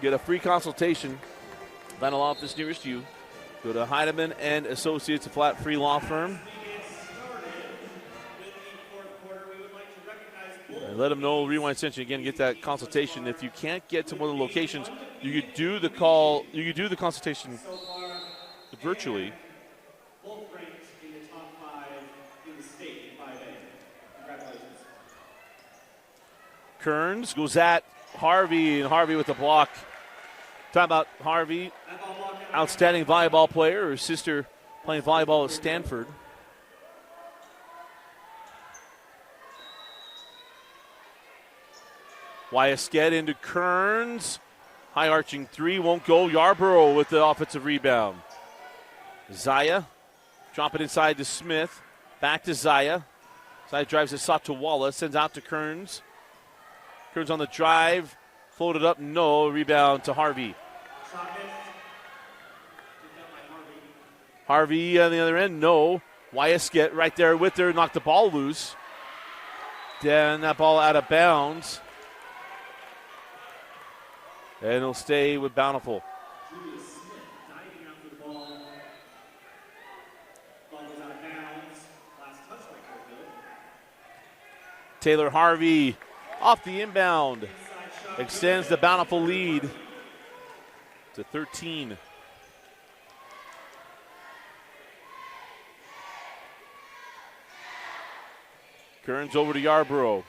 Get a free consultation. Find a law office nearest you. Go to Heidemann and Associates, a flat free law firm. And let them know Rewind sent you. Again, get that consultation. If you can't get to one of the locations, you could do the call. You could do the consultation virtually. Both ranked in the top 5 in the state in 5A. Congratulations. Kearns goes at Harvey, and Harvey with the block. Talking about Harvey, outstanding volleyball player. Her sister playing volleyball at Stanford. Wyasket into Kearns. High arching three, won't go. Yarborough with the offensive rebound. Zaya, drop it inside to Smith. Back to Zaya. Zaya drives it, Satawala, sends out to Kearns. Kearns on the drive, floated up, no. Rebound to Harvey. Harvey on the other end, no. Wyasket right there with her, knocked the ball loose. Then that ball out of bounds. And it'll stay with Bountiful. Taylor Harvey off the inbound. Extends the Bountiful lead to 13. Kearns over to Yarborough.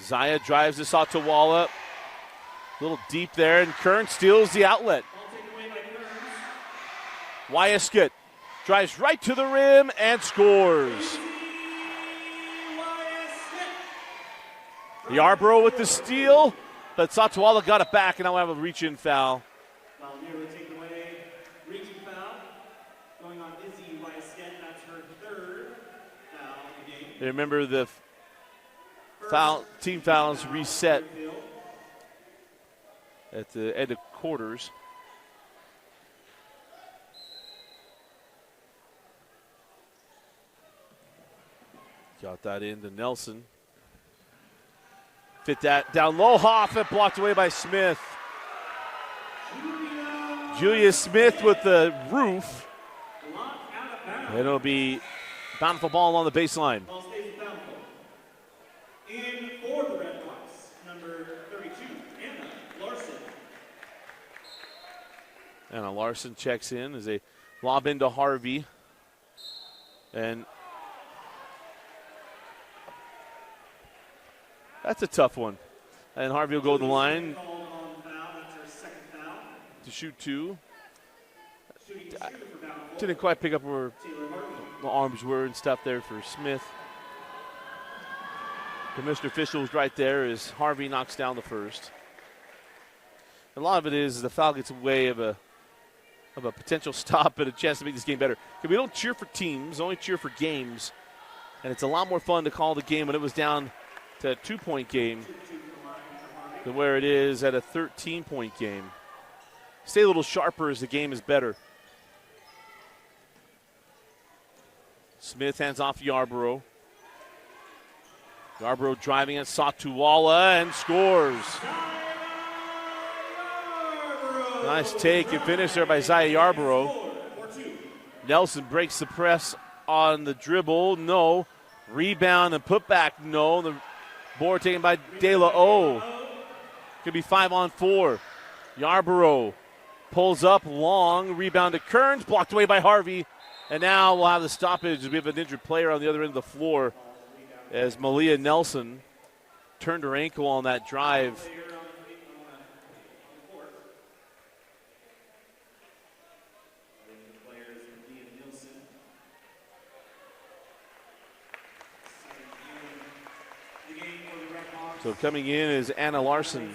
Zaya drives this out to Walla. A little deep there, and Kearns steals the outlet. Wyasket drives right to the rim and scores. Yarborough with the steal, but Satawala got it back, and now we have a reach-in foul. Remember the team fouls reset at the end of quarters. Got that into Nelson. Fit that down low. Hoffman blocked away by Smith. Julia Smith with the roof. And it'll be Bountiful ball on the baseline. Ball stays with Bountiful. In for the Redhawks, number 32, Anna Larson. Anna Larson checks in as they lob into Harvey. And that's a tough one. And Harvey will go to the line to shoot two. Didn't quite pick up where the arms were and stuff there for Smith. Commissioner officials right there as Harvey knocks down the first. A lot of it is the foul gets away of a potential stop and a chance to make this game better. We don't cheer for teams, only cheer for games. And it's a lot more fun to call the game when it was down to a 2-point game than where it is at a 13-point game. Stay a little sharper as the game is better. Smith hands off Yarborough. Yarborough driving at Satuwala and scores. Nice take and finish there by Zaya Yarborough. Nelson breaks the press on the dribble. No. Rebound and putback. No. The board taken by De La O. Could be 5-on-4. Yarborough pulls up long. Rebound to Kearns. Blocked away by Harvey. And now we'll have the stoppage. We have an injured player on the other end of the floor as Malia Nelson turned her ankle on that drive. So coming in is Anna Larson.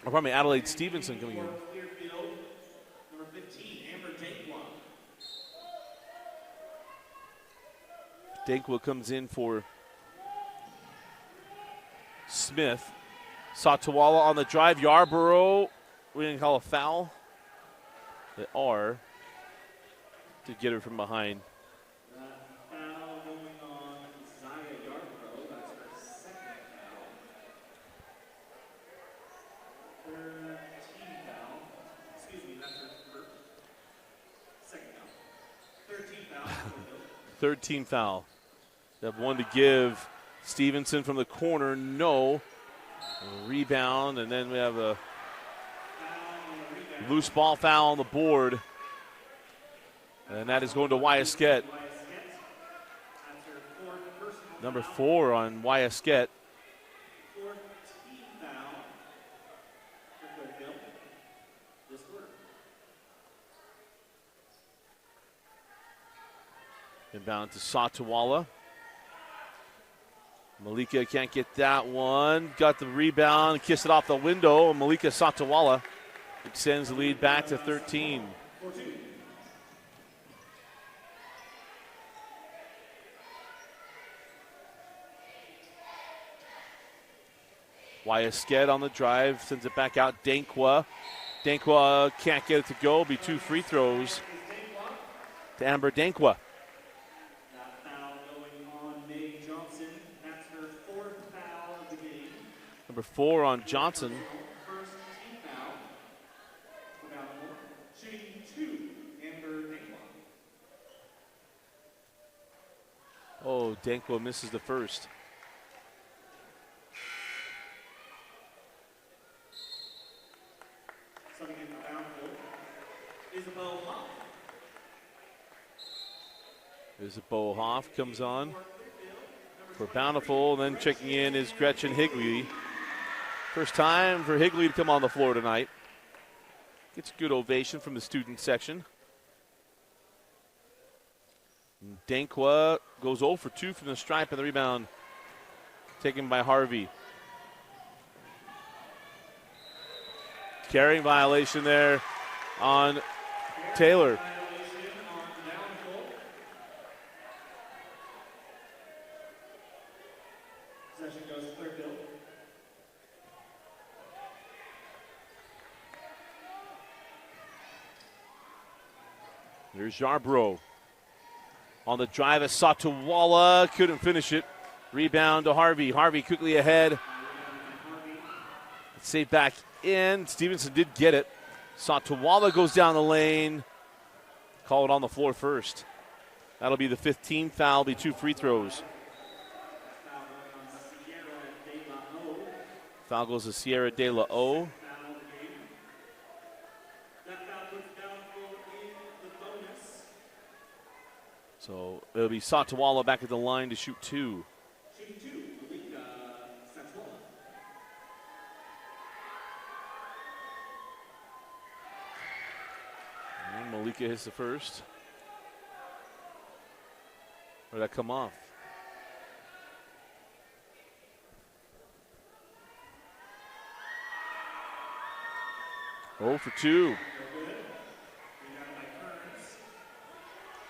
Or pardon me, Adelaide Stevenson coming in. Dankwa comes in for Smith. Satawala on the drive. Yarborough, we didn't call a foul. They are to get her from behind. Foul going on Zaya Yarborough. That's her second foul. 13 foul. Excuse me, that's her second foul. 13 foul. 13 foul. They have one to give. Stevenson from the corner, no. A rebound, and then we have a loose ball foul on the board. And that is going to Wyasket. Number 4 on Wyasket. Inbound to Satawala. Malika can't get that one. Got the rebound, kissed it off the window. Malika Satawala extends the lead back to 13. Wyasket on the drive, sends it back out. Dankwa. Dankwa can't get it to go. Be 2 free throws to Amber Dankwa. That foul going on May Johnson. That's her 4th foul of the game. Number 4 on Johnson. First team foul for Bountiful. Shooting 2, Amber Dankwa. Oh, Dankwa misses the first. Subbing in for Bountiful. Isabel Hoff. Isabel Hoff comes on for Bountiful, and then checking in is Gretchen Higley. First time for Higley to come on the floor tonight. Gets a good ovation from the student section. Dankwa goes 0 for 2 from the stripe, and the rebound taken by Harvey. Carrying violation there on Taylor. Possession goes to Clearfield. There's Yarbrough. On the drive, a Satawala. Couldn't finish it. Rebound to Harvey. Harvey quickly ahead. Saved back in. Stevenson did get it. Satawala goes down the lane. Call it on the floor first. That'll be the 15th foul. Be 2 free throws. Foul goes to Sierra De La O. So it'll be Satawala back at the line to shoot 2. Shooting 2, Malika Satwala. And Malika hits the first. Where'd that come off? Oh for 2.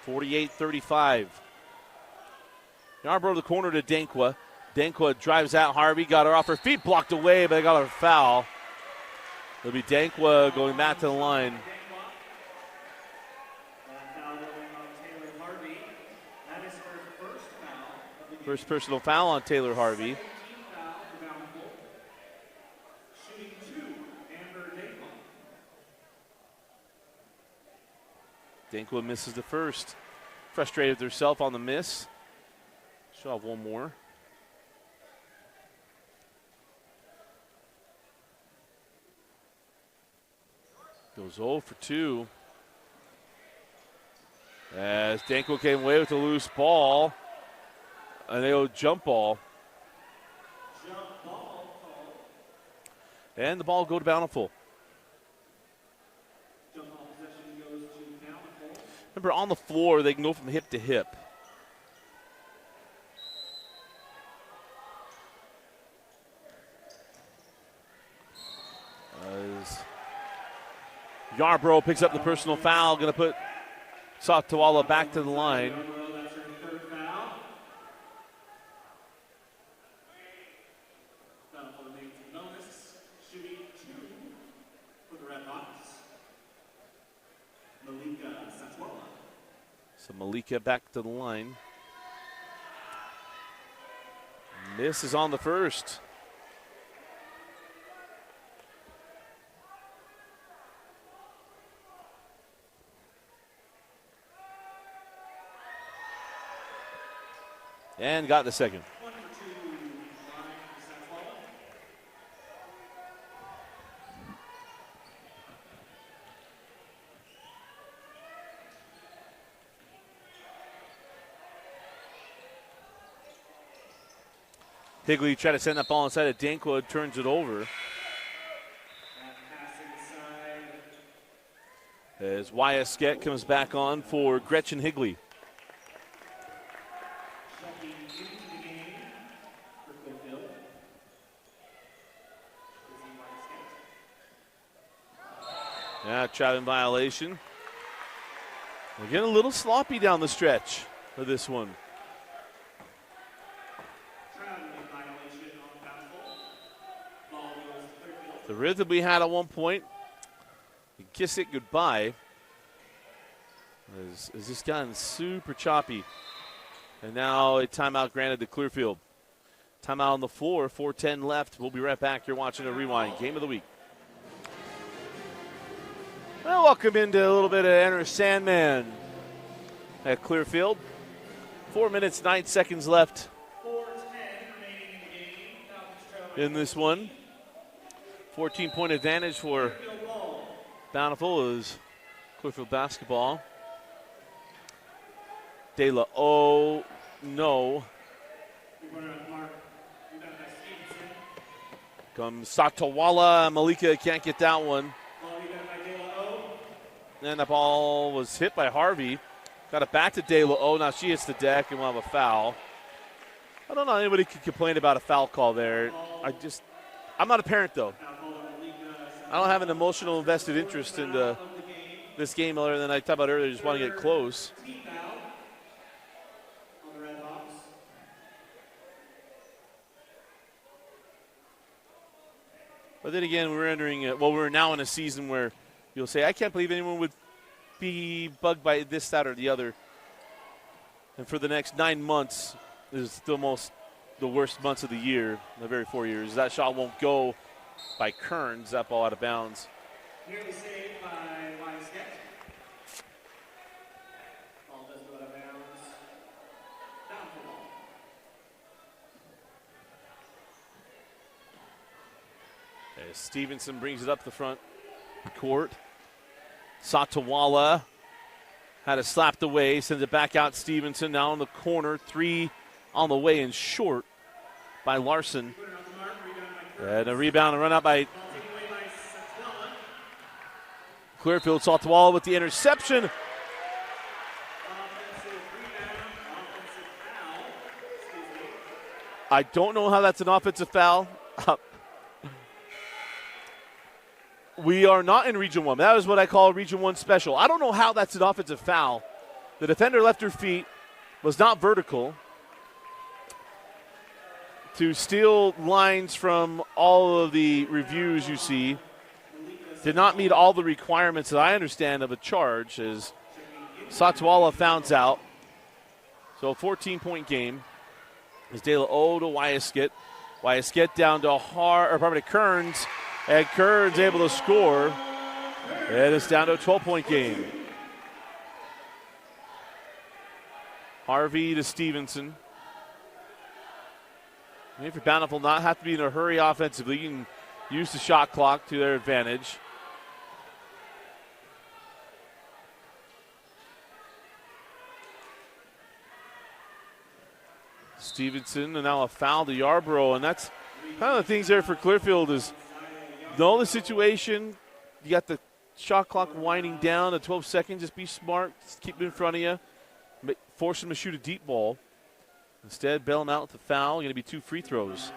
48-35. Yarbrough the corner to Dankwa. Dankwa drives out Harvey. Got her off her feet, blocked away, but they got her foul. It'll be Dankwa going back to the line. First personal foul on Taylor Harvey. Dankwa misses the first. Frustrated with herself on the miss. She'll have one more. Goes 0 for 2. As Dankwa came away with a loose ball. And they go jump ball. And the ball go to Bountiful. Remember, on the floor, they can go from hip to hip. As Yarbrough picks up the personal foul, going to put Satawala back to the line. That's her 3rd foul. Bountiful remains in bonus. Shooting 2 for the Redhawks. Malika Satwala. So Malika back to the line. Miss is on the first. And got the second. 1 for 2 line for Satwala. Higley tried to send that ball inside of Dankwa, turns it over. That pass inside. As Wyasket comes back on for Gretchen Higley. Checking into the game for that traveling violation. We're getting a little sloppy down the stretch for this one. Traveling violation on Bountiful. Ball goes to Clearfield. The rhythm we had at one point, you kiss it goodbye, has just gotten super choppy. And now a timeout granted to Clearfield. Timeout on the floor, 4:10 left. We'll be right back. You're watching a Rewind Game of the Week. Well, welcome into a little bit of Enter Sandman at Clearfield. 4 minutes, 9 seconds left 4:10 remaining in the game. Falcons trail in this one. 14-point advantage for Clearfield ball. Bountiful is Clearfield basketball. De La O, no. Rebound on Mark. Rebound by Stevenson. Comes Satawala. Malika can't get that one. Ball rebound by De La O. And the ball was hit by Harvey. Got it back to De La O. Now she hits the deck and we'll have a foul. I don't know. Anybody could complain about a foul call there. I'm not a parent, though. I don't have an emotional invested interest in this game other than I talked about earlier, just want to get close. Team foul on the Redhawks. But then again, we're now in a season where you'll say, I can't believe anyone would be bugged by this, that, or the other. And for the next 9 months is the worst months of the year, the very 4 years. That shot won't go by Kearns, that ball out of bounds. Nearly saved by Weinstedt. Ball does go out of bounds. Down for ball. As Stevenson brings it up the front court. Satawala had it slapped away, sends it back out. Stevenson now in the corner. 3 on the way and short by Larson. Put it on the mark. Rebound by Curtis. And a rebound and run out by Ball taken away by Satwala. Clearfield. Satawala with the interception. Offensive rebound. Offensive foul. Excuse me. I don't know how that's an offensive foul. We are not in Region 1. That is what I call Region 1 special. I don't know how that's an offensive foul. The defender left her feet, was not vertical. To steal lines from all of the reviews you see, did not meet all the requirements that I understand of a charge, as Satwala founds out. So a 14-point game. As De La O to Wyaskett. Wyaskett down to Kearns. And Kearns able to score. And it's down to a 12-point game. Harvey to Stevenson. Maybe for Bountiful not have to be in a hurry offensively. You can use the shot clock to their advantage. Stevenson, and now a foul to Yarborough. And that's kind of the things there for Clearfield is know the situation. You got the shot clock winding down at 12 seconds. Just be smart. Just keep it in front of you. Force him to shoot a deep ball. Instead, bail him out with the foul. Going to be 2 free throws.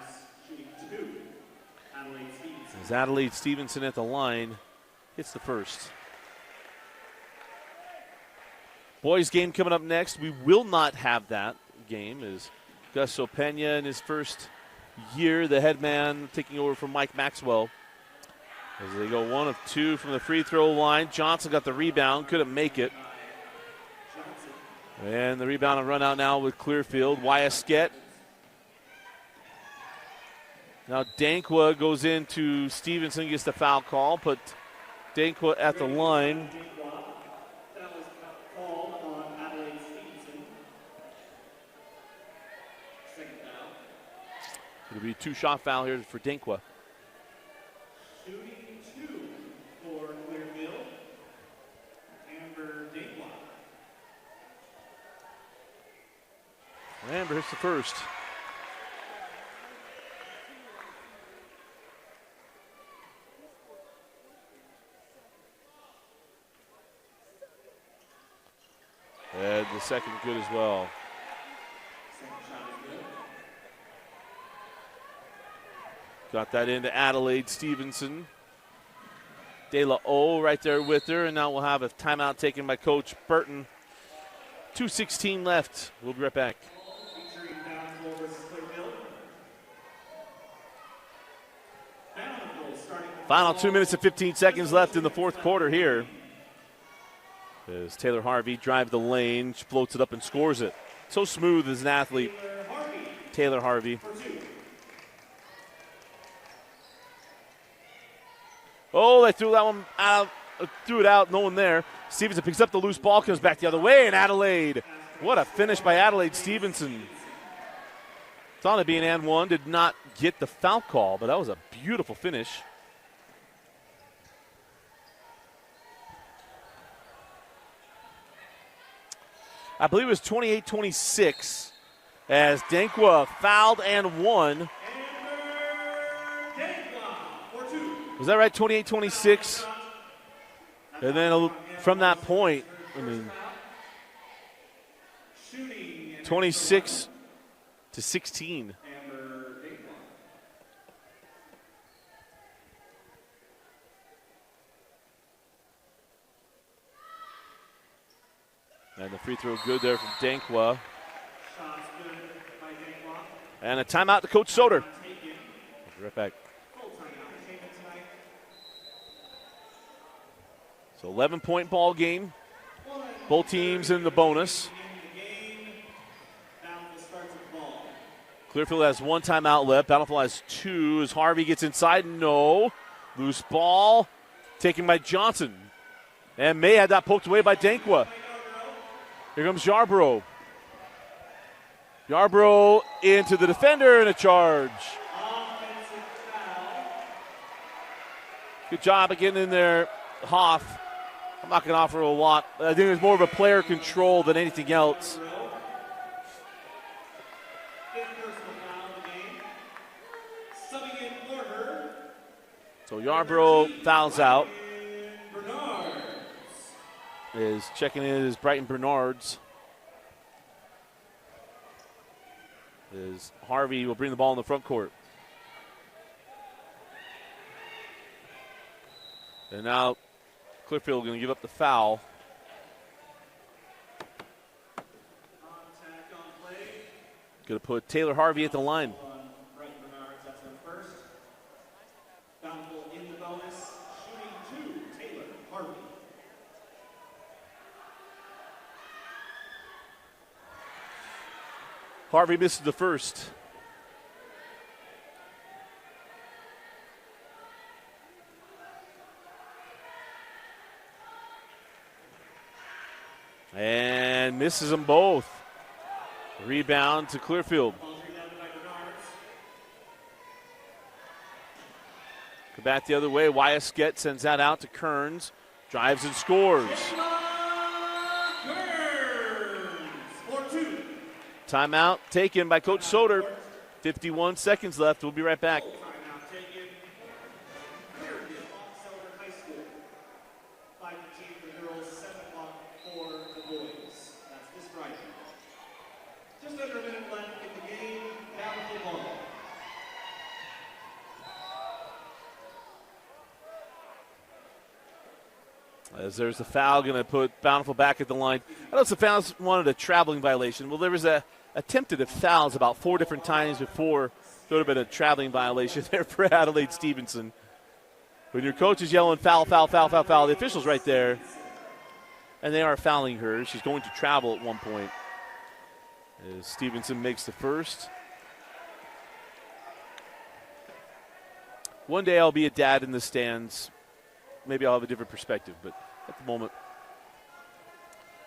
As Adelaide Stevenson at the line hits the first. Boys game coming up next. We will not have that game as Gus Opena in his first year, the head man taking over from Mike Maxwell. As they go 1 of 2 from the free throw line. Johnson got the rebound, couldn't make it. And the rebound and run out now with Clearfield. Wyaskett. Now Dankwa goes into Stevenson, gets the foul call, put Dankwa at the line. That was called on Adelaide Stevenson. Second foul. It'll be a 2-shot foul here for Dankwa. Shooting 2 for Clearfield. Amber Dankwa. Amber hits the first. And the second good as well. Second shot is good. Got that into Adelaide Stevenson. De La O right there with her, and now we'll have a timeout taken by Coach Burton. 2:16 left. We'll be right back. Featuring Bountiful versus Clearfield. Bountiful starting the Final ball. 2 minutes and 15 seconds left in the fourth quarter here. As Taylor Harvey drives the lane, floats it up and scores it. So smooth as an athlete, Taylor Harvey. For 2. Oh, they threw that one out, threw it out, no one there. Stevenson picks up the loose ball, comes back the other way, and Adelaide. What a finish by Adelaide Stevenson. Thought it'd be an and one, did not get the foul call, but that was a beautiful finish. I believe it was 28-26 as Denkwa fouled and won. Was that right, 28-26? And then from that point, I mean, 26-16. And the free throw good there from Denkwa. And a timeout to Coach Soder. We'll be right back. So 11-point ball game. Both teams in the bonus. Clearfield has 1 timeout left. Bountiful has 2 as Harvey gets inside. No. Loose ball taken by Johnson. And May had that poked away by Denkwa. Here comes Yarbrough. Yarbrough into the defender and a charge. Good job again in there, Hoff. I'm not going to offer a lot. I think it's more of a player control than anything else. So Yarbrough fouls out. Is checking in is Brighton Bernards. Is Harvey will bring the ball in the front court. And now Clearfield going to give up the foul. Going to put Taylor Harvey at the line. Brighton Bernards, that's their first. Bountiful in the bonus. Shooting 2, Taylor Harvey. Harvey misses the first. And misses them both. Rebound to Clearfield. Go back the other way. Wyasket sends that out to Kearns. Drives and scores. Timeout taken by Coach Soder. 51 seconds left. We'll be right back. Timeout taken. Clearfield, Soder High School. 5:15 for the girls, 7 o'clock for the boys. That's this Friday. Just under a minute left in the game. Bountiful ball. As there's the foul, going to put Bountiful back at the line. I know the fouls wanted a traveling violation. Well, there was a attempted fouls about 4 different times before. There would have been a traveling violation there for Adelaide Stevenson. When your coach is yelling foul, foul, foul, foul, foul, the official's right there, and they are fouling her. She's going to travel at one point. As Stevenson makes the first. One day I'll be a dad in the stands. Maybe I'll have a different perspective, but at the moment,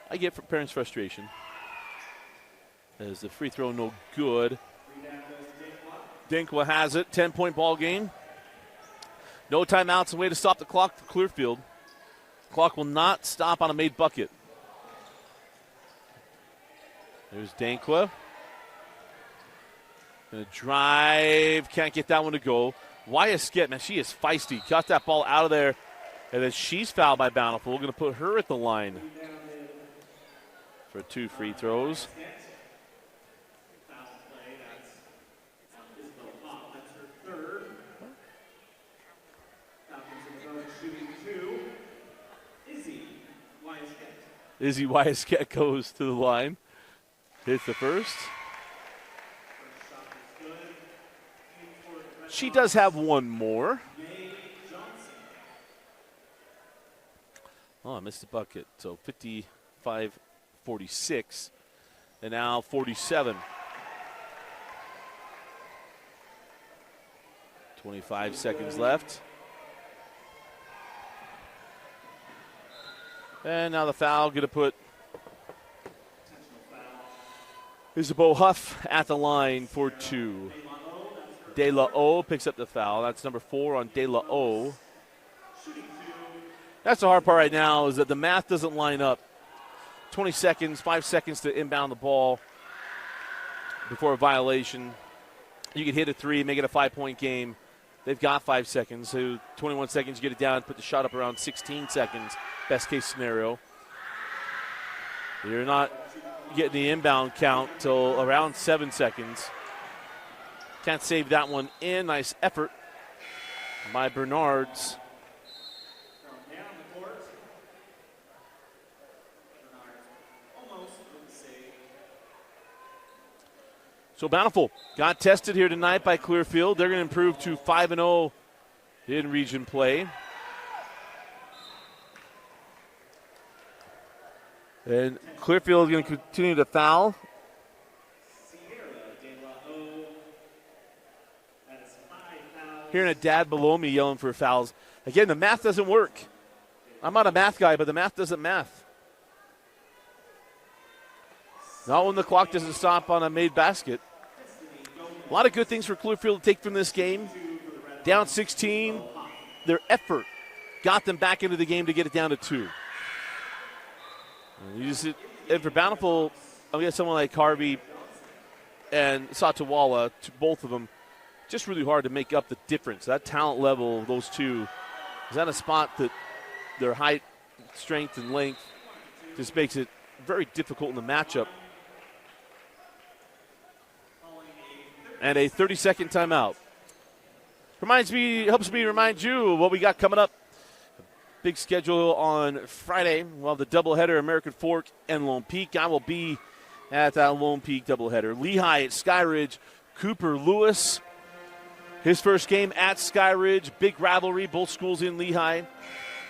I get parents' frustration. As the free throw no good. Denkwa has it. 10-point ball game. No timeouts. A way to stop the clock for Clearfield. Clock will not stop on a made bucket. There's Denkwa. Gonna drive. Can't get that one to go. Wyasket, man, she is feisty. Got that ball out of there. And then she's fouled by Bountiful. We're going to put her at the line for 2 free throws. That's her third. Falcons in the bonus, shooting 2. Izzy Wyasket goes to the line. Hits the first. She does have one more. Oh, I missed the bucket. So 55-46. And now 47. 25 seconds left. And now the foul going to put Isabeau Huff at the line for 2. De La O picks up the foul. That's number 4 on De La O. That's the hard part right now is that the math doesn't line up. 20 seconds, 5 seconds to inbound the ball before a violation. You can hit a 3, make it a 5-point game. They've got 5 seconds, so 21 seconds, you get it down, put the shot up around 16 seconds, best case scenario. You're not getting the inbound count till around 7 seconds. Can't save that one in. Nice effort by Bernards. So Bountiful got tested here tonight by Clearfield. They're going to improve to 5-0 in region play. And Clearfield is going to continue to foul. Hearing a dad below me yelling for fouls. Again, the math doesn't work. I'm not a math guy, but the math doesn't math. Not when the clock doesn't stop on a made basket. A lot of good things for Clearfield to take from this game. Down 16, their effort got them back into the game to get it down to 2. And for Bountiful, I guess someone like Harvey and Satawala, both of them, just really hard to make up the difference. That talent level of those two is at a spot that their height, strength, and length just makes it very difficult in the matchup. And a 30-second timeout. Helps me remind you of what we got coming up. Big schedule on Friday. We'll have the doubleheader, American Fork and Lone Peak. I will be at that Lone Peak doubleheader. Lehigh at Skyridge, Cooper Lewis. His first game at Skyridge, big rivalry, both schools in Lehigh.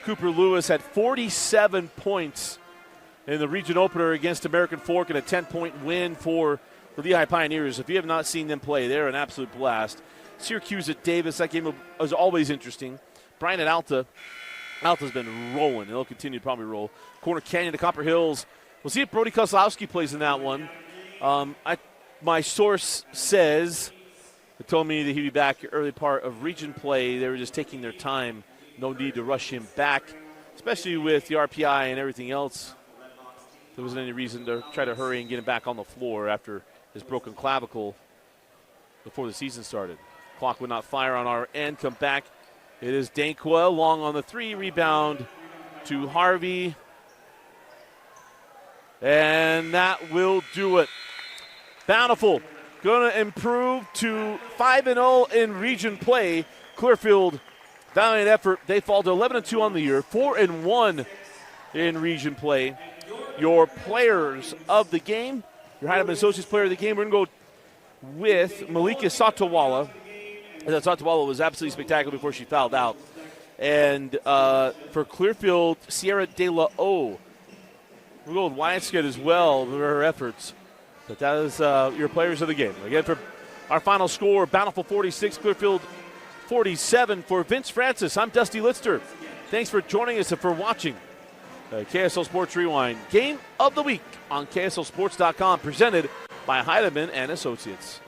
Cooper Lewis had 47 points in the region opener against American Fork and a 10-point win for the Lehigh Pioneers. If you have not seen them play, they're an absolute blast. Syracuse at Davis, that game was always interesting. Bryan at Alta. Alta's been rolling, and they'll continue to probably roll. Corner Canyon to Copper Hills. We'll see if Brody Kozlowski plays in that one. My source says, it told me that he'd be back early part of region play. They were just taking their time. No need to rush him back, especially with the RPI and everything else. There wasn't any reason to try to hurry and get him back on the floor after his broken clavicle before the season started. Clock would not fire on our end. Come back. It is Dankwa, long on the 3, rebound to Harvey. And that will do it. Bountiful going to improve to 5-0 in region play. Clearfield, valiant effort. They fall to 11-2 on the year, 4-1 in region play. Your players of the game, your Heidemann Associates player of the game, we're going to go with Malika Satawala. That Satawala was absolutely spectacular before she fouled out. And for Clearfield, Sierra De La O. We'll go with Wyatskid as well for her efforts. But that is your players of the game. Again, for our final score, Bountiful 46, Clearfield 47. For Vince Francis, I'm Dusty Litster. Thanks for joining us and for watching KSL Sports Rewind. Game of the Week on KSLSports.com, presented by Heidemann and Associates.